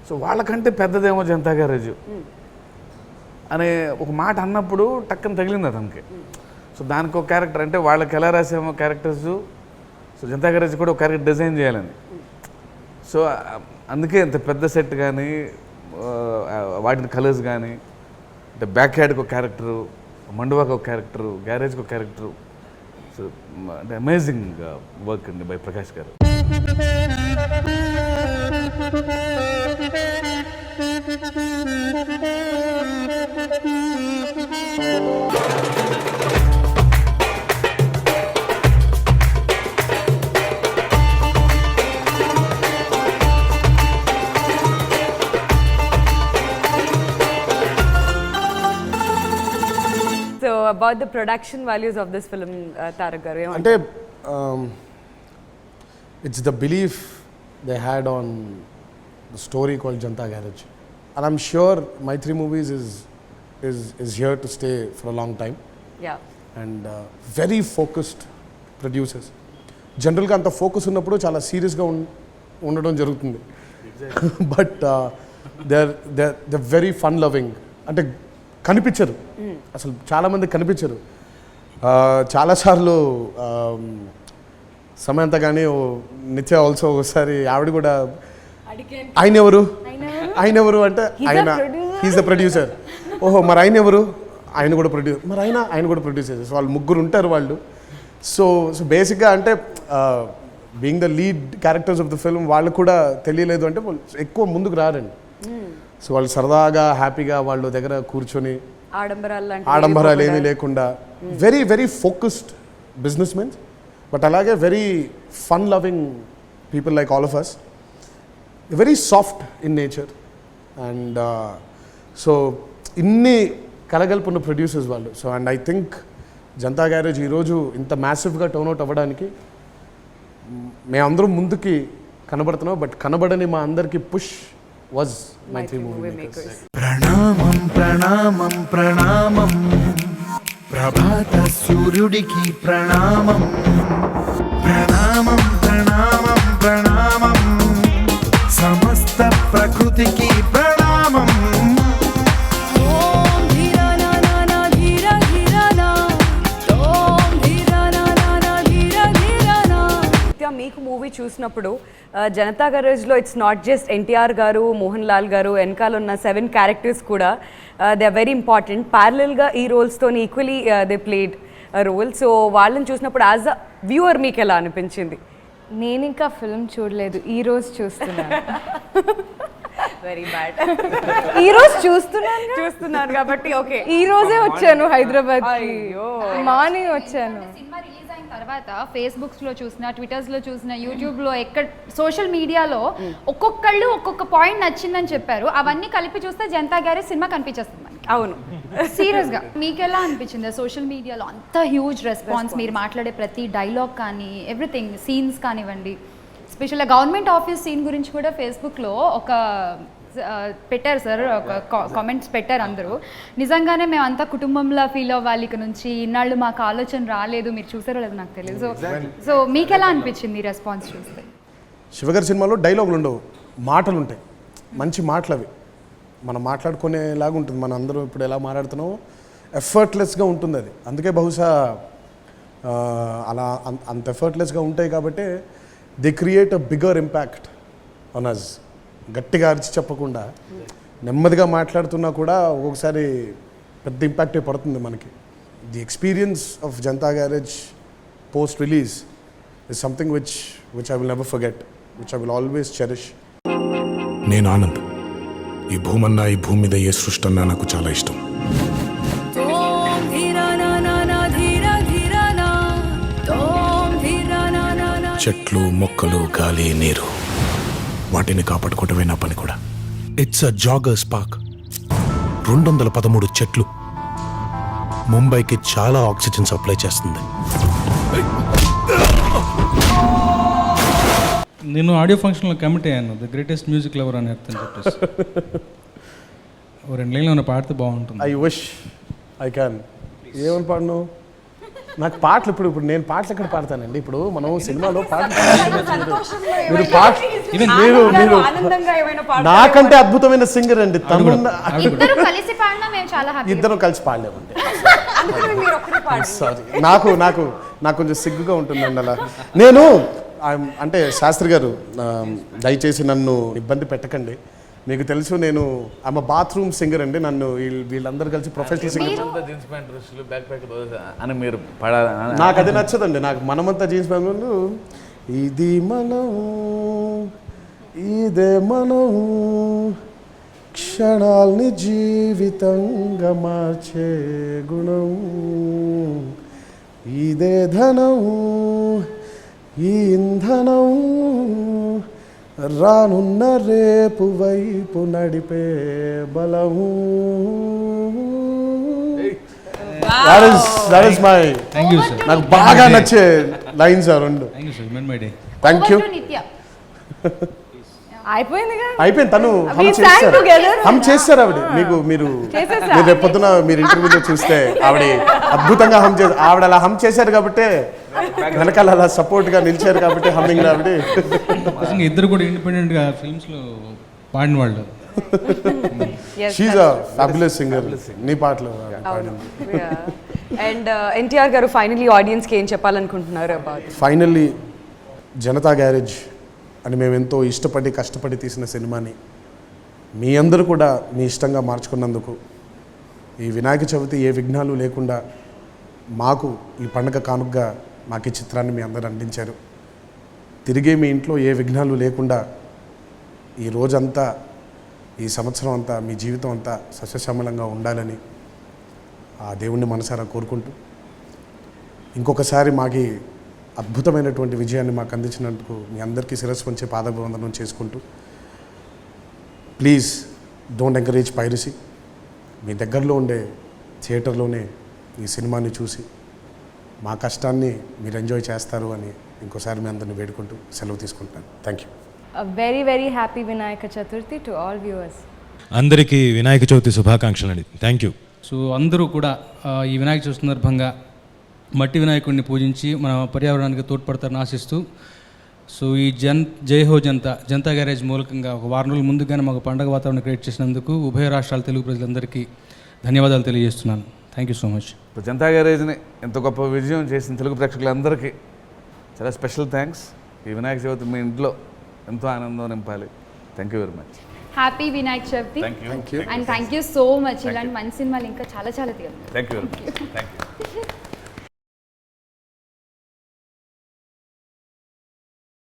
సో వాళ్ళకంటే పెద్దదేమో జనతా గ్యారేజ్ అనే ఒక మాట అన్నప్పుడు టక్కన తగిలింది అతనికి. సో దానికి ఒక క్యారెక్టర్, అంటే వాళ్ళకి ఎలా రాసేమో క్యారెక్టర్స్, సో జనతా గ్యారేజ్ కూడా ఒక క్యారెక్టర్ డిజైన్ చేయాలని. సో అందుకే ఇంత పెద్ద సెట్ కానీ వాటిని కలర్స్ కానీ, అంటే బ్యాక్ యార్డ్కి ఒక క్యారెక్టరు, మండువాకి ఒక క్యారెక్టరు, గ్యారేజ్కి ఒక క్యారెక్టరు. సో అంటే అమేజింగ్ వర్క్ అండి by Prakash garu. So about the production values of this film Tarak garu అంటే it's the belief they had on the story called Janatha Garage, and I'm sure Mythri movies is here to stay for a long time. And very focused producers. జనరల్గా అంత focus ఉన్నప్పుడు చాలా సీరియస్గా ఉండడం జరుగుతుంది. But they very fun loving. అంటే కనిపించరు అసలు, చాలామంది కనిపించరు. చాలాసార్లు సమంత కానీ నిత్య ఆల్సో ఒకసారి ఆవిడ కూడా ఆయన ఎవరు అంటే హీస్ ద ప్రొడ్యూసర్. ఓహో మరి ఆయన ఎవరు? ఆయన కూడా ప్రొడ్యూసర్. మరి ఆయన కూడా ప్రొడ్యూసర్. సో వాళ్ళు ముగ్గురు ఉంటారు వాళ్ళు. సో బేసిక్గా అంటే being the lead characters of the film వాళ్ళు కూడా తెలియలేదు అంటే వాళ్ళు ఎక్కువ ముందుకు రారండి. సో వాళ్ళు సరదాగా హ్యాపీగా వాళ్ళ దగ్గర కూర్చొని ఆడంబరాలు ఏమీ లేకుండా very very focused business mens, but అలాగే very fun loving people like all of us, very soft in nature. And so ఇన్ని కలగలుపున్న ప్రొడ్యూసర్స్ వాళ్ళు. So and I think Janatha Garage ఈరోజు ఇంత మ్యాసివ్గా టర్న్అవుట్ అవ్వడానికి మేమందరం ముందుకి కనబడుతున్నాం, బట్ కనబడని మా అందరికి push was Mythri movie makers. ప్రణామం ప్రణామం ప్రణామం ప్రభాత సూర్యుడికి ప్రణామం, ప్రణామం ప్రణామం ప్రణామం సమస్త ప్రకృతికి ప్రణామం. మీకు మూవీ చూసినప్పుడు జనతా గ్యారేజ్లో it's not just NTR garu, Mohan Lal గారు, వెనకాల ఉన్న 7 క్యారెక్టర్స్ కూడా దే ఆర్ వెరీ ఇంపార్టెంట్. ప్యారలల్గా ఈ రోల్స్తో equally they played role. So వాళ్ళని చూసినప్పుడు యాజ్ అ వ్యూవర్ మీకు ఎలా అనిపించింది? నేను ఇంకా ఫిల్మ్ చూడలేదు, ఈరోజు చూస్తున్నాను. Very bad. ఈరోజు చూస్తున్నాను కాబట్టి ఓకే. ఈ రోజే వచ్చాను హైదరాబాద్, మార్నింగ్ వచ్చాను. సినిమా రిలీజ్ అయిన తర్వాత ఫేస్బుక్స్లో చూసిన, ట్విట్టర్స్లో చూసిన, యూట్యూబ్లో ఎక్కడ సోషల్ మీడియాలో ఒక్కొక్కళ్ళు ఒక్కొక్క పాయింట్ నచ్చిందని చెప్పారు. అవన్నీ కలిపి చూస్తే జనతా గ్యారేజ్ సినిమా కనిపించేస్తుంది మనకి. అవును, సీరియస్గా మీకు ఎలా అనిపించింది? సోషల్ మీడియాలో అంత హ్యూజ్ రెస్పాన్స్, మీరు మాట్లాడే ప్రతి డైలాగ్ కానీ ఎవ్రీథింగ్, సీన్స్ కానివ్వండి, స్పెషల్గా గవర్నమెంట్ ఆఫీస్ సీన్ గురించి కూడా ఫేస్బుక్లో ఒక పెట్టారు సార్, ఒక కామెంట్స్ పెట్టారు అందరూ. నిజంగానే మేము అంతా కుటుంబంలో ఫీల్ అవ్వాలి ఇక నుంచి, ఇన్నాళ్ళు మాకు ఆలోచన రాలేదు, మీరు చూసారో లేదు నాకు తెలియదు. సో మీకు ఎలా అనిపించింది రెస్పాన్స్ చూస్తే? శివగారి సినిమాలో డైలాగులు ఉండవు, మాటలు ఉంటాయి, మంచి మాటలు అవి మనం మాట్లాడుకునేలాగా ఉంటుంది. మన అందరం ఇప్పుడు ఎలా మాట్లాడుతున్నామో ఎఫర్ట్లెస్గా ఉంటుంది అది. అందుకే బహుశా అలా అంత ఎఫర్ట్లెస్గా ఉంటాయి కాబట్టి they create a bigger impact on us. గట్టిగా అరిచి చెప్పకుండా నెమ్మదిగా మాట్లాడుతున్నా కూడా ఒక్కొక్కసారి పెద్ద ఇంపాక్టే పడుతుంది మనకి. The experience of Janata garage post release is something which I will never forget, which I will always cherish. నేను ఆనంద్. ఈ భూమన్నా, ఈ భూమి మీద ఏ సృష్టి అన్నా నాకు చాలా ఇష్టం. చెట్లు, మొక్కలు, గాలి, నీరు, వాటిని కాపాడుకోవటమే నా పని కూడా. It's a joggers park. 213 చెట్లు ముంబైకి చాలా ఆక్సిజన్ సప్లై చేస్తుంది. నేను ఆడియో ఫంక్షన్లో కమిట్ అయ్యాను, ద గ్రేటెస్ట్ మ్యూజిక్ లవర్ అని అర్థం చెప్పేసి. ఓ 2 లైన్లు ఏమైనా పాడితే బాగుంటుంది. I wish I can. ఏమని పాడను? నాకు పాటలు ఇప్పుడు నేను పాటలు ఎక్కడ పాడతానండి? ఇప్పుడు మనం సినిమాలో మీరు నాకంటే అద్భుతమైన సింగర్ అండి తను. ఇద్దరం కలిసి పాడలేమండి. సారీ, నాకు కొంచెం సిగ్గుగా ఉంటుందండి అలా. నేను అంటే శాస్త్రి గారు దయచేసి నన్ను ఇబ్బంది పెట్టకండి. మీకు తెలుసు నేను ఆమె బాత్రూమ్ సింగర్ అండి. నన్ను వీళ్ళందరూ కలిసి ప్రొఫెషనల్ సింగర్. నాకు అది నచ్చదండి. నాకు మనమంతా జీన్స్ ప్యాంట్, ఇది మనం ఇదే మనం క్షణాల్ని జీవితంగా మార్చే గుణం, ఇదే ధనం ఈ ఇంధనం రానున్న రేపు వైపు నడిపే బలము. That is my. Thank you sir. నాకు బాగా నచ్చే లైన్స్ ఆ రెండు. Thank you sir. My day. Thank you. అయిపోయింది. తను హమ్ చేస్తారు ఆవిడ. మీరు రేపొద్దున మీరు ఇంటర్వ్యూలో చూస్తే ఆవిడ అద్భుతంగా హమ్ చేస్తారు. ఆవిడ అలా హమ్ చేశారు కాబట్టి వెనకాల అలా సపోర్ట్గా నిలిచారు కాబట్టి హమ్మింగ్ ఆవిడ. ఇద్దరు కూడా ఇండిపెండెంట్గా ఫిల్మ్స్లో పాడిన వాళ్ళు. She's a fabulous singer. నీ పాటలు అండ్ ఎన్టీఆర్ గారు ఫైనల్లీ ఆడియన్స్కి ఏం చెప్పాలనుకుంటున్నారు? ఫైనల్లీ జనతా గ్యారేజ్ అని మేము ఎంతో ఇష్టపడి కష్టపడి తీసిన సినిమాని మీ అందరూ కూడా మీ ఇష్టంగా మార్చుకున్నందుకు, ఈ వినాయక చవితి ఏ విఘ్నాలు లేకుండా మాకు ఈ పండగ కానుకగా మాకు ఈ చిత్రాన్ని మీ అందరూ అందించారు. తిరిగి మీ ఇంట్లో ఏ విఘ్నాలు లేకుండా ఈ రోజంతా, ఈ సంవత్సరం అంతా, మీ జీవితం అంతా సస్యశ్యామలంగా ఉండాలని ఆ దేవుణ్ణి మనసారా కోరుకుంటూ, ఇంకొకసారి మాకి అద్భుతమైనటువంటి విజయాన్ని మాకు అందించినందుకు మీ అందరికీ శిరస్సు వంచే పాదాభివందనం చేసుకుంటూ, ప్లీజ్ డోంట్ ఎంకరేజ్ పైరసీ. మీ దగ్గరలో ఉండే థియేటర్లోనే ఈ సినిమాని చూసి మా కష్టాన్ని మీరు ఎంజాయ్ చేస్తారు అని ఇంకోసారి మీ అందరిని వేడుకుంటూ సెలవు తీసుకుంటాను. Thank you. Very very happy Vinayaka Chaturthi to all viewers. అందరికీ వినాయక చవితి శుభాకాంక్షలు అండి. Thank you. సో అందరూ కూడా ఈ వినాయక చవితి సందర్భంగా మట్టి వినాయకుడిని పూజించి మన పర్యావరణానికి తోడ్పడతారని ఆశిస్తూ, సో ఈ జై హో జనతా గ్యారేజ్ మూలకంగా ఒక వారం రోజుల ముందుగానే మాకు పండగ వాతావరణం క్రియేట్ చేసినందుకు ఉభయ రాష్ట్రాల తెలుగు ప్రజలందరికీ ధన్యవాదాలు తెలియజేస్తున్నాను. Thank you so much. Janatha గ్యారేజ్ని ఎంత గొప్ప విజయం చేసిన తెలుగు ప్రేక్షకులందరికీ చాలా స్పెషల్ థ్యాంక్స్. ఈ వినాయక చవితి మీ ఇంట్లో ఎంతో ఆనందం నింపాలి. Thank you very much. Happy Vinayaka Chavithi. And thank you so much. ఇలాంటి మంచి సినిమాలు ఇంకా చాలా తీయాలి. Thank you very much. Thank you.